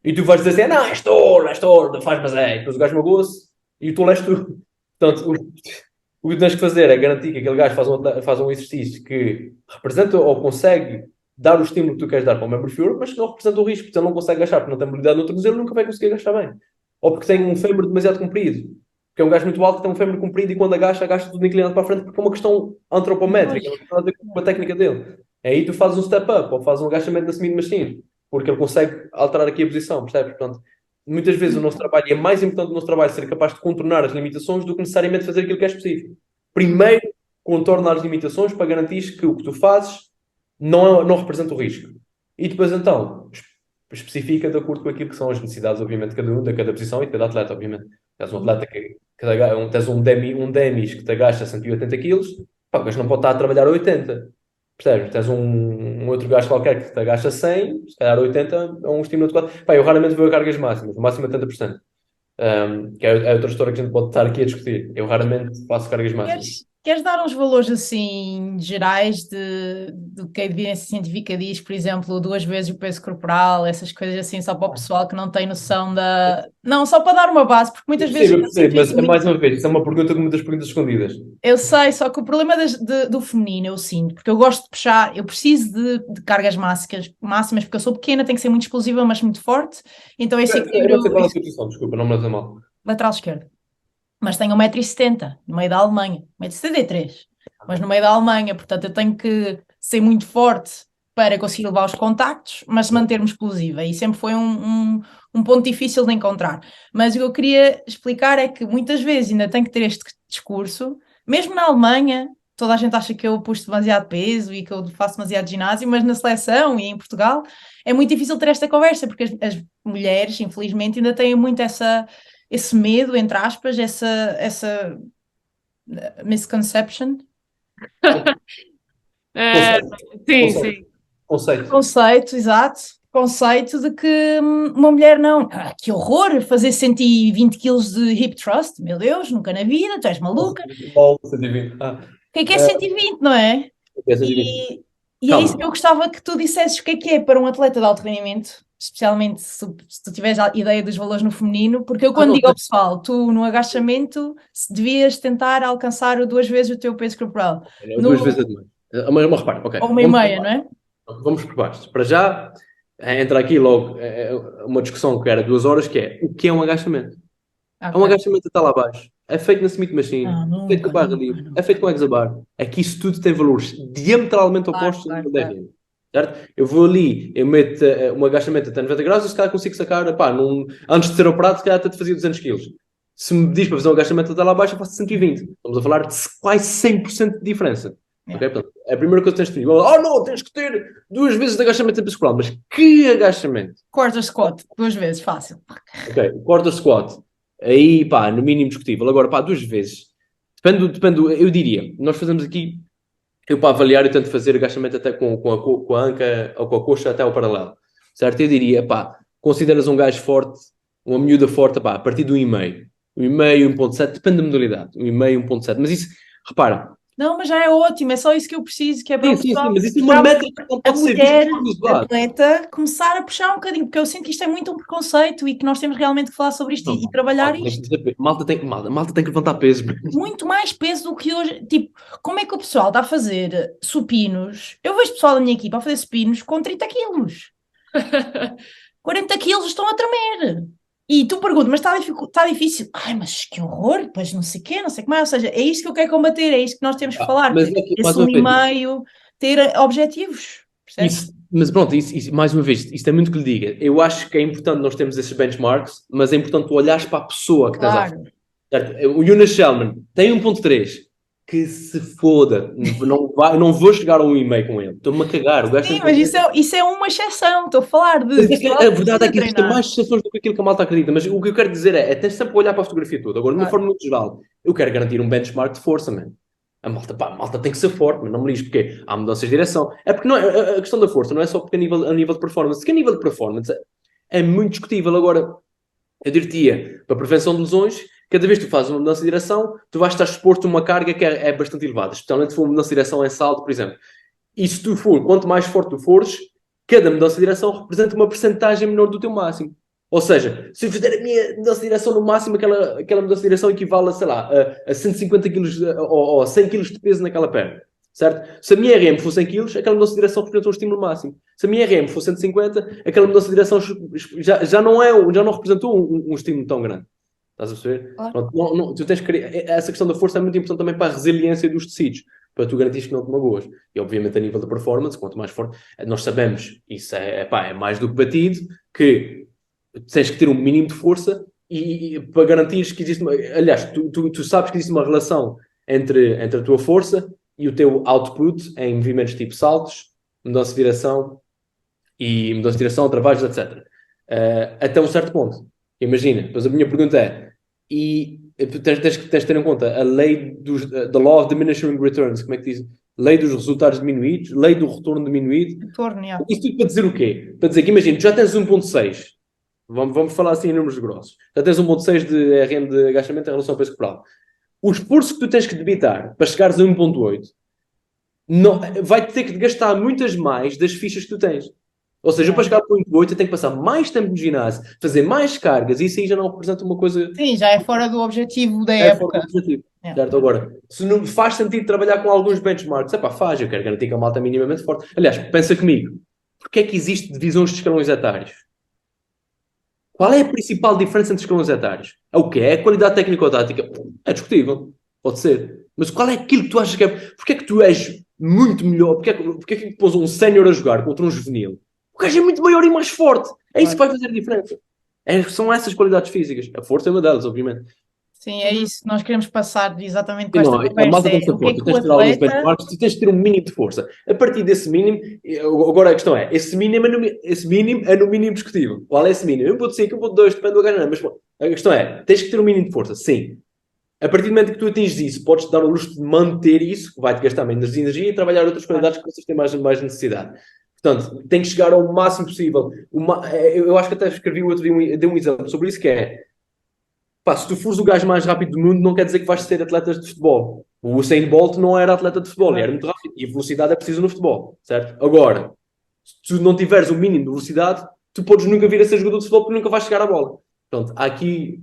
E tu vais dizer assim, não, és torto, faz mas é. E depois o gajo magoa-se e o tolo és tu. Portanto, o que tens que fazer é garantir que aquele gajo faz um exercício que representa ou consegue dar o estímulo que tu queres dar para o membro inferior, mas que não representa o risco, porque se ele não consegue agachar porque não tem mobilidade no tornozelo, ele nunca vai conseguir agachar bem. Ou porque tem um fémur demasiado comprido. Porque é um gajo muito alto que tem um fémur comprido e quando agacha tudo inclinado para a frente, porque é uma questão antropométrica, não tem nada a ver com a técnica dele. Aí tu fazes um step up ou fazes um agachamento na semi-machine, porque ele consegue alterar aqui a posição, percebes? Portanto, muitas vezes o nosso trabalho, e é mais importante o nosso trabalho ser capaz de contornar as limitações do que necessariamente fazer aquilo que é específico. Primeiro, contorna as limitações para garantir que o que tu fazes não representa o risco. E depois, então, especifica de acordo com aquilo que são as necessidades, obviamente, de cada posição e de cada atleta, obviamente. Tens um atleta tens um demis que te agacha 180 kg, pá, mas não pode estar a trabalhar a 80. Percebes? Tens um outro gajo qualquer que te agacha 100, se calhar 80 é um estímulo adequado. Pá, eu raramente vou a cargas máximas, o máximo é 80%. Que é outra história que a gente pode estar aqui a discutir. Eu raramente faço cargas máximas. Queres dar uns valores assim gerais do que a evidência científica diz, por exemplo, 2 vezes o peso corporal, essas coisas assim, só para o pessoal que não tem noção da... Não, só para dar uma base, porque muitas vezes... Eu percebo, mas mais uma vez, isso é uma pergunta com muitas perguntas escondidas. Eu sei, só que o problema do feminino eu sinto, porque eu gosto de puxar, eu preciso de cargas máximas, porque eu sou pequena, tenho que ser muito explosiva, mas muito forte, então esse equilíbrio... Eu não sei qual é a situação, desculpa, não me leva mal. Lateral esquerdo. Mas tenho 1,70 m no meio da Alemanha, 1,73 m, mas no meio da Alemanha, portanto eu tenho que ser muito forte para conseguir levar os contactos, mas manter-me explosiva, e sempre foi um ponto difícil de encontrar. Mas o que eu queria explicar é que muitas vezes ainda tenho que ter este discurso, mesmo na Alemanha, toda a gente acha que eu puxo demasiado peso e que eu faço demasiado ginásio, mas na seleção e em Portugal é muito difícil ter esta conversa, porque as mulheres, infelizmente, ainda têm muito esse medo, entre aspas, essa misconception. Sim. Conceito, exato. Conceito de que uma mulher não... que horror, fazer 120 kg de hip thrust, meu Deus, nunca na vida, tu és maluca. O que é 120, não é? E é isso que eu gostava que tu dissesses, o que é para um atleta de alto rendimento especialmente se tu tiveres a ideia dos valores no feminino, porque eu quando digo ao pessoal, tu no agachamento devias tentar alcançar 2 vezes o teu peso corporal. Duas vezes a demais. Mas repara, ok. Ou 1,5, não é? Vamos por baixo. Para já, entra aqui logo uma discussão que era 2 horas, que é o que é um agachamento? É um agachamento até lá abaixo. É feito na Smith Machine, é feito com barra livre, é feito com Exabar. Aqui isso tudo tem valores diametralmente opostos no DRM. Certo? Eu vou ali, eu meto um agachamento até 90 graus e se calhar consigo sacar, antes de ser operado, se calhar até te fazia 200 kg. Se me diz para fazer um agachamento até lá abaixo, eu faço 120. Estamos a falar de quase 100% de diferença. Okay? Portanto, é a primeira coisa que tens de ter. Não, tens que ter 2 vezes de agachamento em peso corporal. Mas que agachamento? Quarter squat, 2 vezes, fácil. Ok, quarter squat. Aí, no mínimo discutível. Agora, 2 vezes. Depende, eu diria, nós fazemos aqui, eu para avaliar, eu tento fazer agachamento até com a anca ou com a coxa até ao paralelo. Certo? Eu diria, consideras um gajo forte, uma miúda forte, a partir do 1,5. 1,5, 1,7, depende da modalidade. 1,5, 1,7. Mas isso, repara. Não, mas já é ótimo, é só isso que eu preciso, que é para o pessoal, mas isso é uma métrica que não pode ser vista por todos os lados. Atleta começar a puxar um bocadinho, porque eu sinto que isto é muito um preconceito e que nós temos realmente que falar sobre isto e trabalhar isto. Malta tem que levantar peso. Muito mais peso do que hoje. Tipo, como é que o pessoal está a fazer supinos? Eu vejo pessoal da minha equipa a fazer supinos com 30 quilos. 40 quilos estão a tremer. E tu perguntas, mas está difícil? Ai, mas que horror, pois não sei o quê, não sei como é. Ou seja, é isto que eu quero combater, é isto que nós temos que falar. Mas esse 1,5, ter objetivos. Mas pronto, isso, mais uma vez, isto é muito que lhe diga. Eu acho que é importante nós termos esses benchmarks, mas é importante tu olhares para a pessoa que estás a fazer. O Jonas Shellman tem 1,3. Que se foda, não vou chegar a 1,5 com ele, estou-me a cagar. O gajo sim, mas isso é uma exceção, estou a falar de. A verdade é que existem mais exceções do que aquilo que a malta acredita, mas o que eu quero dizer tens sempre a olhar para a fotografia toda. Agora, de uma forma muito geral, eu quero garantir um benchmark de força, man. A malta tem que ser forte, mas não me diz porque há mudanças de direção. É porque não é, a questão da força não é só porque a nível de performance, que a nível de performance é muito discutível. Agora, eu diria, para a prevenção de lesões, cada vez que tu fazes uma mudança de direção, tu vais estar exposto a uma carga que é bastante elevada, especialmente se for uma mudança de direção em salto, por exemplo. E se tu quanto mais forte tu fores, cada mudança de direção representa uma percentagem menor do teu máximo. Ou seja, se eu fizer a minha mudança de direção no máximo, aquela mudança de direção equivale a, sei lá, a 150 kg ou 100 kg de peso naquela perna. Certo? Se a minha RM for 100 kg, aquela mudança de direção representa um estímulo máximo. Se a minha RM for 150, aquela mudança de direção já não representou um estímulo tão grande. Estás a perceber? Claro. Tu tens que, essa questão da força é muito importante também para a resiliência dos tecidos, para tu garantires que não te magoas. E obviamente a nível da performance, quanto mais forte, nós sabemos, isso é mais do que batido, que tens que ter um mínimo de força e para garantires que existe aliás, tu sabes que existe uma relação entre a tua força e o teu output em movimentos tipo saltos, mudança de direção, travagens, etc. Até um certo ponto. Imagina, pois a minha pergunta é, e tens de ter em conta a lei the law of diminishing returns, como é que diz? Lei dos resultados diminuídos, lei do retorno diminuído. Yeah. Isso tudo para dizer o quê? Para dizer que, imagina, tu já tens 1,6, vamos falar assim em números grossos, já tens 1,6 de RM de agachamento em relação ao peso corporal. O esforço que tu tens que debitar para chegares a 1,8 vai ter que gastar muitas mais das fichas que tu tens. Ou seja, para chegar para 1,8 eu tenho que passar mais tempo no ginásio, fazer mais cargas, e isso aí já não representa uma coisa... Sim, já é fora do objetivo da época. Fora do objetivo, certo? Agora, se não faz sentido trabalhar com alguns benchmarks, faz, eu quero garantir que a malta é minimamente forte. Aliás, pensa comigo, porque é que existe divisões de escalões etários? Qual é a principal diferença entre escalões etários? É o quê? É a qualidade técnico-tática? É discutível, pode ser. Mas qual é aquilo que tu achas que é... Porque é que tu és muito melhor? Porque é que pôs um sénior a jogar contra um juvenil? O gajo é muito maior e mais forte. É isso que vai fazer a diferença. São essas qualidades físicas. A força é uma delas, obviamente. Sim, é isso que nós queremos passar exatamente com esta conversa. A malta tem que ser forte. Tu tens de ter alguns benchmarks, tu tens de ter um mínimo de força. A partir desse mínimo, agora a questão é, esse mínimo é no mínimo discutível. Qual é esse mínimo? 1,5, 1,2, depende do gajo. Mas a questão é, tens que ter um mínimo de força, sim. A partir do momento que tu atinges isso, podes-te dar o luxo de manter isso, que vai-te gastar menos energia e trabalhar outras qualidades que vocês têm mais necessidade. Portanto, tem que chegar ao máximo possível. Eu acho que até escrevi outro dia, dei um exemplo sobre isso, que é, se tu fores o gajo mais rápido do mundo, não quer dizer que vais ser atleta de futebol. O Usain Bolt não era atleta de futebol, ele era muito rápido. E a velocidade é preciso no futebol, certo? Agora, se tu não tiveres o mínimo de velocidade, tu podes nunca vir a ser jogador de futebol porque nunca vais chegar à bola. Pronto, aqui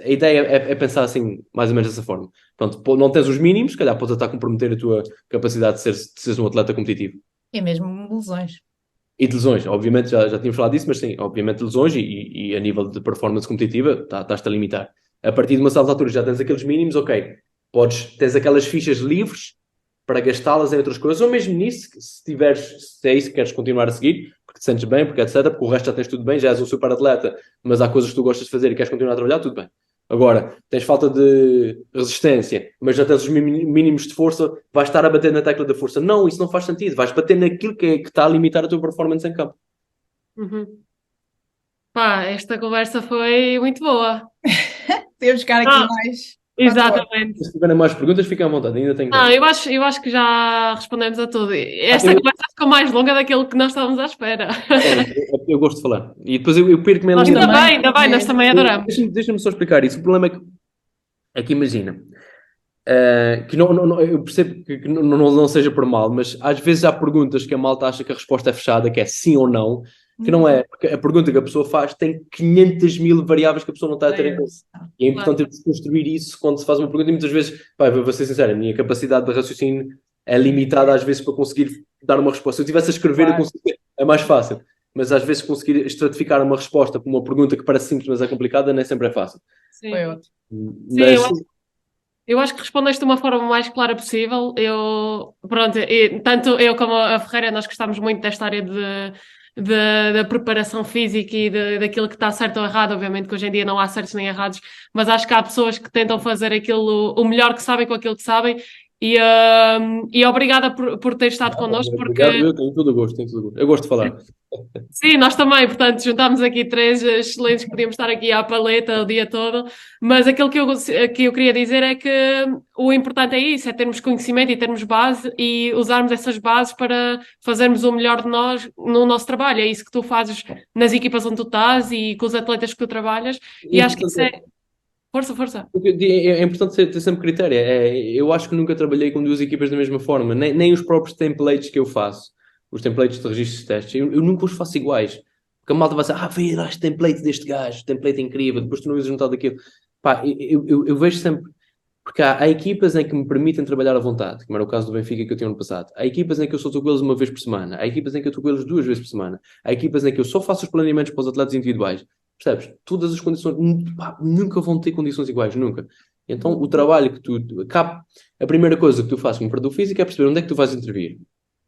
a ideia é pensar assim, mais ou menos dessa forma. Pronto, não tens os mínimos, se calhar podes estar a comprometer a tua capacidade de seres um atleta competitivo. E mesmo lesões. E de lesões, obviamente, já tínhamos falado disso, mas sim, obviamente lesões e a nível de performance competitiva estás-te a limitar. A partir de uma certa altura já tens aqueles mínimos, ok, tens aquelas fichas livres para gastá-las em outras coisas, ou mesmo nisso, se é isso que queres continuar a seguir, porque te sentes bem, porque etc, porque o resto já tens tudo bem, já és um super atleta, mas há coisas que tu gostas de fazer e queres continuar a trabalhar, tudo bem. Agora, tens falta de resistência, mas já tens os mínimos de força, vais estar a bater na tecla da força. Não, isso não faz sentido. Vais bater naquilo que está a limitar a tua performance em campo. Uhum. Pá, esta conversa foi muito boa. Temos que ficar aqui mais. Exatamente. Se tiverem mais perguntas, fiquem à vontade. Ainda tenho Não, eu acho que já respondemos a tudo. Esta conversa ficou mais longa daquilo que nós estávamos à espera. Eu gosto de falar. E depois eu perco-me a Nós linha. ainda bem, nós também adoramos. Deixa-me só explicar isso. O problema é que imagina, que eu percebo que não seja por mal, mas às vezes há perguntas que a malta acha que a resposta é fechada, que é sim ou não, que não é. Porque a pergunta que a pessoa faz tem 500.000 variáveis que a pessoa não está a ter em conta. E é importante construir isso quando se faz uma pergunta. E muitas vezes, vou ser sincero, a minha capacidade de raciocínio é limitada às vezes para conseguir dar uma resposta. Se eu estivesse a escrever, eu conseguia, é mais fácil. Mas às vezes conseguir estratificar uma resposta para uma pergunta que parece simples, mas é complicada, nem sempre é fácil. Sim. Foi ótimo. Eu acho que respondeste de uma forma mais clara possível. Tanto eu como a Ferreira, nós gostamos muito desta área da preparação física e daquilo que está certo ou errado. Obviamente que hoje em dia não há certos nem errados, mas acho que há pessoas que tentam fazer aquilo o melhor que sabem com aquilo que sabem. E obrigada por ter estado connosco, porque... Obrigado, eu tenho todo o gosto. Eu gosto de falar. Sim, nós também, portanto, juntámos aqui três excelentes que podíamos estar aqui à paleta o dia todo, mas aquilo que eu queria dizer é que o importante é isso, é termos conhecimento e termos base e usarmos essas bases para fazermos o melhor de nós no nosso trabalho. É isso que tu fazes nas equipas onde tu estás e com os atletas que tu trabalhas, e acho que isso é... Força. É importante ter sempre critério. Eu acho que nunca trabalhei com duas equipas da mesma forma, nem os próprios templates que eu faço, os templates de registros de testes, eu nunca os faço iguais. Porque a malta vai dizer, vê lá este template deste gajo, template incrível, depois tu não usas metade daquilo. Eu vejo sempre, porque há equipas em que me permitem trabalhar à vontade, como era o caso do Benfica que eu tinha ano passado. Há equipas em que eu só estou com eles uma vez por semana, há equipas em que eu estou com eles 2 vezes por semana, há equipas em que eu só faço os planeamentos para os atletas individuais. Percebes? Todas as condições, nunca vão ter condições iguais, nunca. Então, o trabalho que a primeira coisa que tu fazes como preparador físico é perceber onde é que tu vais intervir.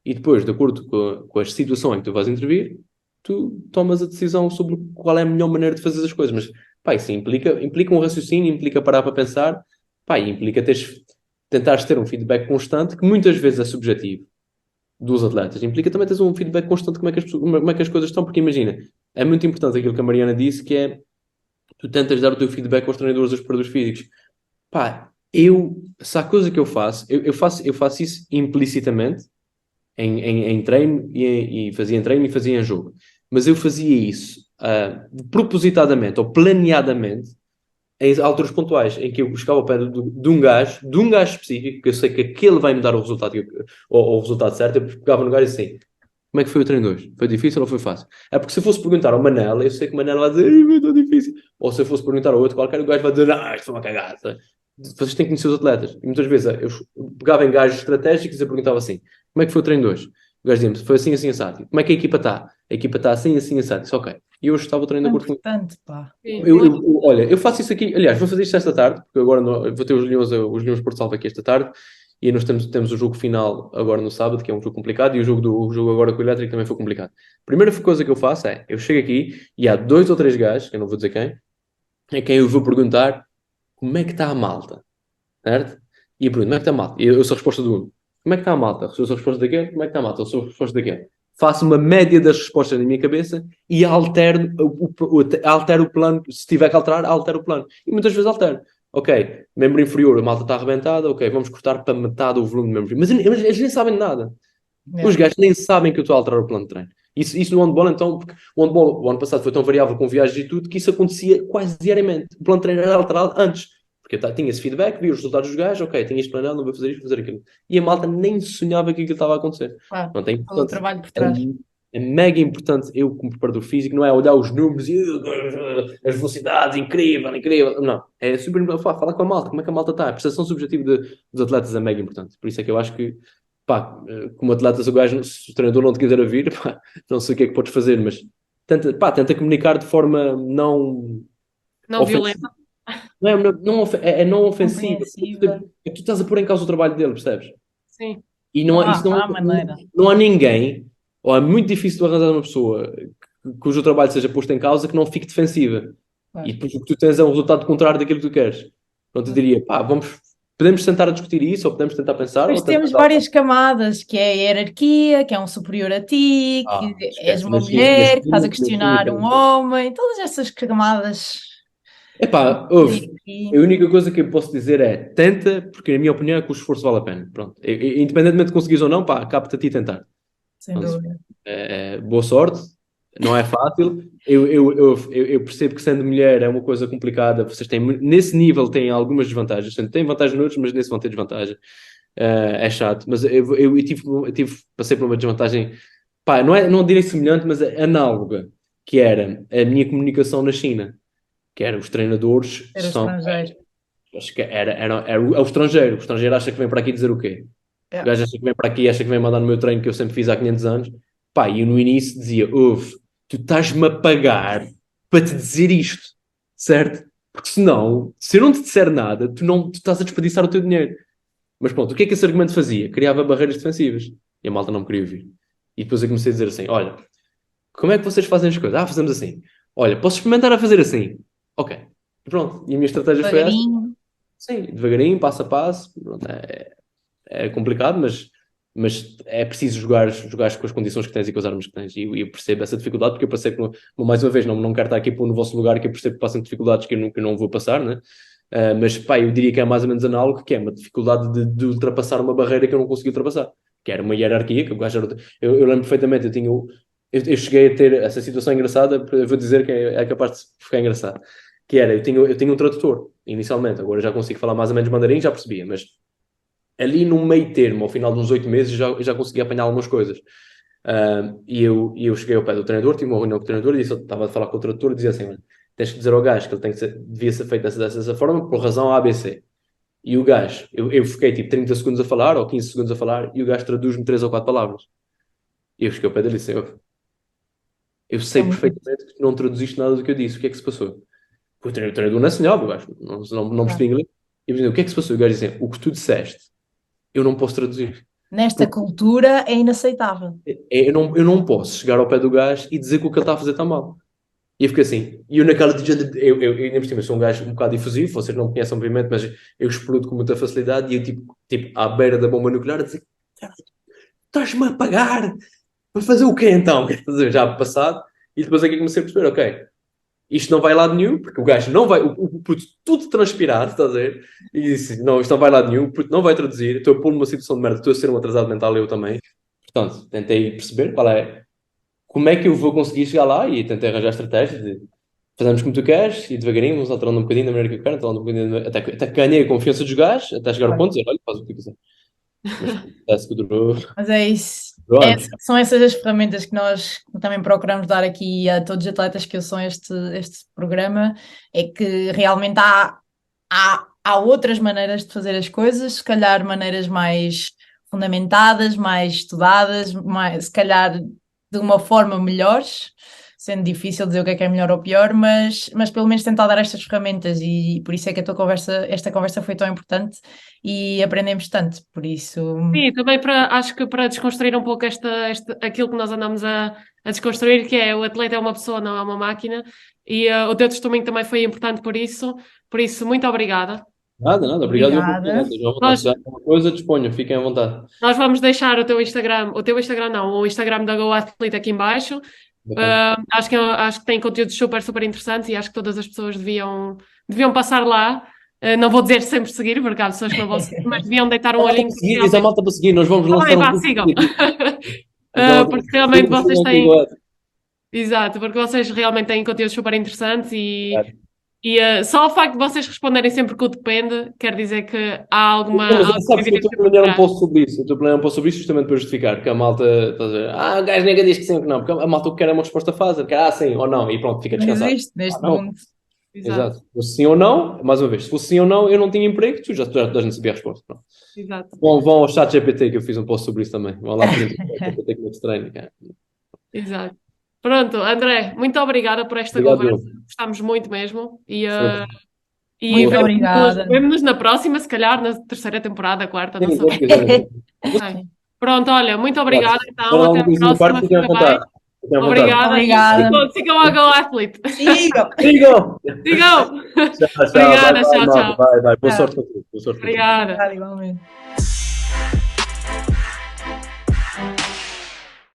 E depois, de acordo com a situação em que tu vais intervir, tu tomas a decisão sobre qual é a melhor maneira de fazer as coisas. Mas, isso implica um raciocínio, implica parar para pensar, e implica tentares ter um feedback constante, que muitas vezes é subjetivo, dos atletas. Implica também teres um feedback constante de como é que as coisas estão, porque imagina, é muito importante aquilo que a Mariana disse, que é, tu tentas dar o teu feedback aos treinadores dos preparadores físicos. Se há coisa que eu faço isso implicitamente, em treino, e fazia em treino e fazia em jogo. Mas eu fazia isso propositadamente ou planeadamente em alturas pontuais, em que eu buscava o pé de um gajo específico, que eu sei que aquele vai me dar o resultado, ou o resultado certo. Eu pegava no gajo e assim, como é que foi o treino hoje? Foi difícil ou foi fácil? É porque se eu fosse perguntar ao Manela, eu sei que o Manela vai dizer, foi tão difícil. Ou se eu fosse perguntar ao outro qualquer, o gajo vai dizer, isto foi uma cagada. Vocês têm que conhecer os atletas. E muitas vezes eu pegava em gajos estratégicos e eu perguntava assim, como é que foi o treino de hoje? O gajo dizia-me, foi assim, assim, assado. Como é que a equipa está? A equipa está assim, assim, assado. Disse, ok. E eu estava o treino de acordo com isso. Olha, eu faço isso aqui, aliás, vou fazer isto esta tarde, porque agora vou ter os Leões Porto Salvo aqui esta tarde, e nós temos o jogo final agora no sábado, que é um jogo complicado, e o jogo agora com o Elétrico também foi complicado. A primeira coisa que eu faço é, eu chego aqui, e há 2 ou 3 gajos, que eu não vou dizer quem, é quem eu vou perguntar como é que está a malta, certo? E eu pergunto, como é que está a malta? E eu sou a resposta do 1. Como é que está a malta? Eu sou a resposta daquele, como é que está a malta? Eu sou a resposta daquele. Faço uma média das respostas na minha cabeça e altero o plano. Se tiver que alterar, altero o plano. E muitas vezes altero. Ok, membro inferior, a malta está arrebentada. Ok, vamos cortar para metade o volume do membro inferior. Mas eles nem sabem de nada. Os gajos nem sabem que eu estou a alterar o plano de treino. Isso no handball, então, porque o handball, o ano passado foi tão variável com viagens e tudo, que isso acontecia quase diariamente. O plano de treino era alterado antes. Porque tinha esse feedback, via os resultados dos gajos, ok, tinha isto planeado, não vou fazer isto, vou fazer aquilo. E a malta nem sonhava que aquilo estava a acontecer. Todo o trabalho por trás. é mega importante, eu como preparador físico, não é olhar os números e as velocidades, incrível, incrível. Não, é super importante falar com a malta, como é que a malta está. A prestação subjetiva dos atletas é mega importante. Por isso é que eu acho que, pá, como atleta, se o treinador não te quiser ouvir, pá, não sei o que é que podes fazer, mas tenta comunicar de forma não Não violenta. ofensiva. Não ofensiva. Compreensiva. É que tu estás a pôr em causa o trabalho dele, percebes? Sim. E Não há maneira. não há ninguém, ou é muito difícil tu arranjar uma pessoa cujo trabalho seja posto em causa que não fique defensiva. Claro. E depois o que tu tens é um resultado contrário daquilo que tu queres. Então eu diria, pá, podemos tentar a discutir isso, ou podemos tentar pensar, Mas ou tentar... temos várias camadas, que é a hierarquia, que é um superior a ti, que és esquece, uma mas sim, mulher, que estás a mas sim, questionar um homem, todas essas camadas. epá, ouve, a única coisa que eu posso dizer é tenta, porque na minha opinião é que o esforço vale a pena. Pronto. Independentemente de conseguires ou não, pá, cabe-te a ti tentar. Sem dúvida. Boa sorte, não é fácil. Eu percebo que sendo mulher é uma coisa complicada. Vocês têm, nesse nível têm algumas desvantagens. Têm vantagens noutros, mas nesse vão ter desvantagem. É chato. Mas passei por uma desvantagem, pá, não direi semelhante, mas análoga, que era a minha comunicação na China, que era os treinadores Era são... estrangeiro. Acho que era o estrangeiro. O estrangeiro acha que vem para aqui dizer o quê? É. O gajo acha que vem para aqui, acha que vem mandar no meu treino que eu sempre fiz há 500 anos. Pá, e eu no início dizia, ouve, tu estás-me a pagar para te dizer isto, certo? Porque senão, se eu não te disser nada, tu estás a desperdiçar o teu dinheiro. Mas pronto, o que é que esse argumento fazia? Criava barreiras defensivas. E a malta não me queria ouvir. E depois eu comecei a dizer assim, olha, como é que vocês fazem as coisas? Ah, fazemos assim. Olha, posso experimentar a fazer assim? Ok. E pronto, e a minha estratégia foi essa. Devagarinho. Sim, devagarinho, passo a passo. Pronto, é complicado, mas é preciso jogar com as condições que tens e com as armas que tens. E eu percebo essa dificuldade, porque eu percebo que, mais uma vez, não quero estar aqui pôr no vosso lugar, que eu percebo que passam dificuldades que eu não vou passar, né? Mas, pá, eu diria que é mais ou menos análogo, que é uma dificuldade de ultrapassar uma barreira que eu não consegui ultrapassar, que era uma hierarquia, que o gajo era... Eu lembro perfeitamente, eu cheguei a ter essa situação engraçada, eu vou dizer que é capaz de ficar engraçado, que era, eu tinha um tradutor, inicialmente, agora já consigo falar mais ou menos mandarim, já percebia, mas ali no meio termo, ao final de uns 8 meses, já consegui apanhar algumas coisas. E eu cheguei ao pé do treinador, tive uma reunião com o treinador e estava a falar com o tradutor e dizia assim, olha, tens que dizer ao gajo que ele devia ser feito dessa forma por razão ABC. E o gajo, eu fiquei tipo 30 segundos a falar, ou 15 segundos a falar, e o gajo traduz-me 3 ou 4 palavras. E eu cheguei ao pé dele e disse, eu sei perfeitamente que tu não traduziste nada do que eu disse, o que é que se passou? O treinador nacional, o gajo, não percebi inglês. E eu disse, o que é que se passou? E o gajo disse, o que tu disseste, eu não posso traduzir. Nesta cultura é inaceitável. Eu não posso chegar ao pé do gajo e dizer que o que ele está a fazer está mal. E eu fiquei assim, e eu naquela de ainda por cima, sou um gajo um bocado efusivo, vocês não me conhecem obviamente, mas eu explodo com muita facilidade e eu tipo à beira da bomba nuclear a dizer, estás-me a pagar para fazer o quê então? Quer dizer, já passado, e depois é que comecei a perceber, ok, isto não vai a lado nenhum, porque o gajo não vai, o puto tudo transpirado, estás a ver? E disse, não, isto não vai a lado nenhum, o puto não vai traduzir, estou a pôr numa situação de merda, estou a ser um atrasado mental, eu também. Portanto, tentei perceber como é que eu vou conseguir chegar lá e tentei arranjar estratégias de fazermos como tu queres e devagarinho vamos alterando um bocadinho da maneira que eu quero, alterando um bocadinho, até que ganhei a confiança dos gajos, até chegar ao ponto de dizer, olha, faz o que tu quiser. Mas parece que durou. Mas é isso. Pronto. São essas as ferramentas que nós também procuramos dar aqui a todos os atletas que ouçam este programa, é que realmente há outras maneiras de fazer as coisas, se calhar maneiras mais fundamentadas, mais estudadas, se calhar de uma forma melhores, sendo difícil dizer o que é melhor ou pior, mas pelo menos tentar dar estas ferramentas e por isso é que esta conversa foi tão importante e aprendemos tanto, por isso... Sim, também acho que para desconstruir um pouco aquilo que nós andamos a desconstruir, que é o atleta é uma pessoa, não é uma máquina, e o teu testemunho também foi importante por isso, muito obrigada. Nada, obrigado. Obrigada. Se há alguma coisa, disponham, fiquem à vontade. Nós vamos deixar o teu Instagram não, o Instagram da Go Athlete aqui em baixo. Acho que tem conteúdos super, super interessantes e acho que todas as pessoas deviam passar lá. Não vou dizer sempre seguir, porque há pessoas que não vão seguir, mas deviam deitar um olhinho. Diz a malta para seguir, nós vamos lançar sigam. Porque realmente vocês têm... Exato, porque vocês realmente têm conteúdos super interessantes e E só o facto de vocês responderem sempre que o depende, quer dizer que há alguma. Mas sabes que eu evidência estou a planear por um trás. post sobre isso. Eu estou a planear um post sobre isso justamente para justificar que a malta está a dizer, o gajo nega diz que sim ou que não, porque a malta o que quer é uma resposta fácil, quer sim ou não, e pronto, fica Não descansado. existe neste Não. mundo. Exato, Se fosse sim ou não, mais uma vez, se fosse sim ou não, eu não tinha emprego, tu já não sabia a resposta. Pronto. exato, Vão ao chat GPT que eu fiz um post sobre isso também. Vão lá perguntar ao chat GPT como é que se treina, cara. exato. Pronto, André, muito obrigada por esta Obrigado, conversa. Diogo. Gostámos muito mesmo. Sempre. E Muito Boa. obrigada. vemo-nos na próxima, se calhar, na terceira temporada, quarta, não Sim, sei. se quiserem. Ok. Pronto, olha, muito obrigada então. Agora Até alguma a coisa da próxima. parte, fiquem à Fica vontade. bem. Fiquem à vontade. Obrigada. Obrigada. Sigam a Go Athlete. Sigam! Sigam! Sigam. Tchau, tchau. Obrigada, Bye, bye, tchau, malta. tchau. Bye, bye. Boa Tchau. sorte para tudo. Boa sorte para tudo. Obrigada. Obrigada, igualmente.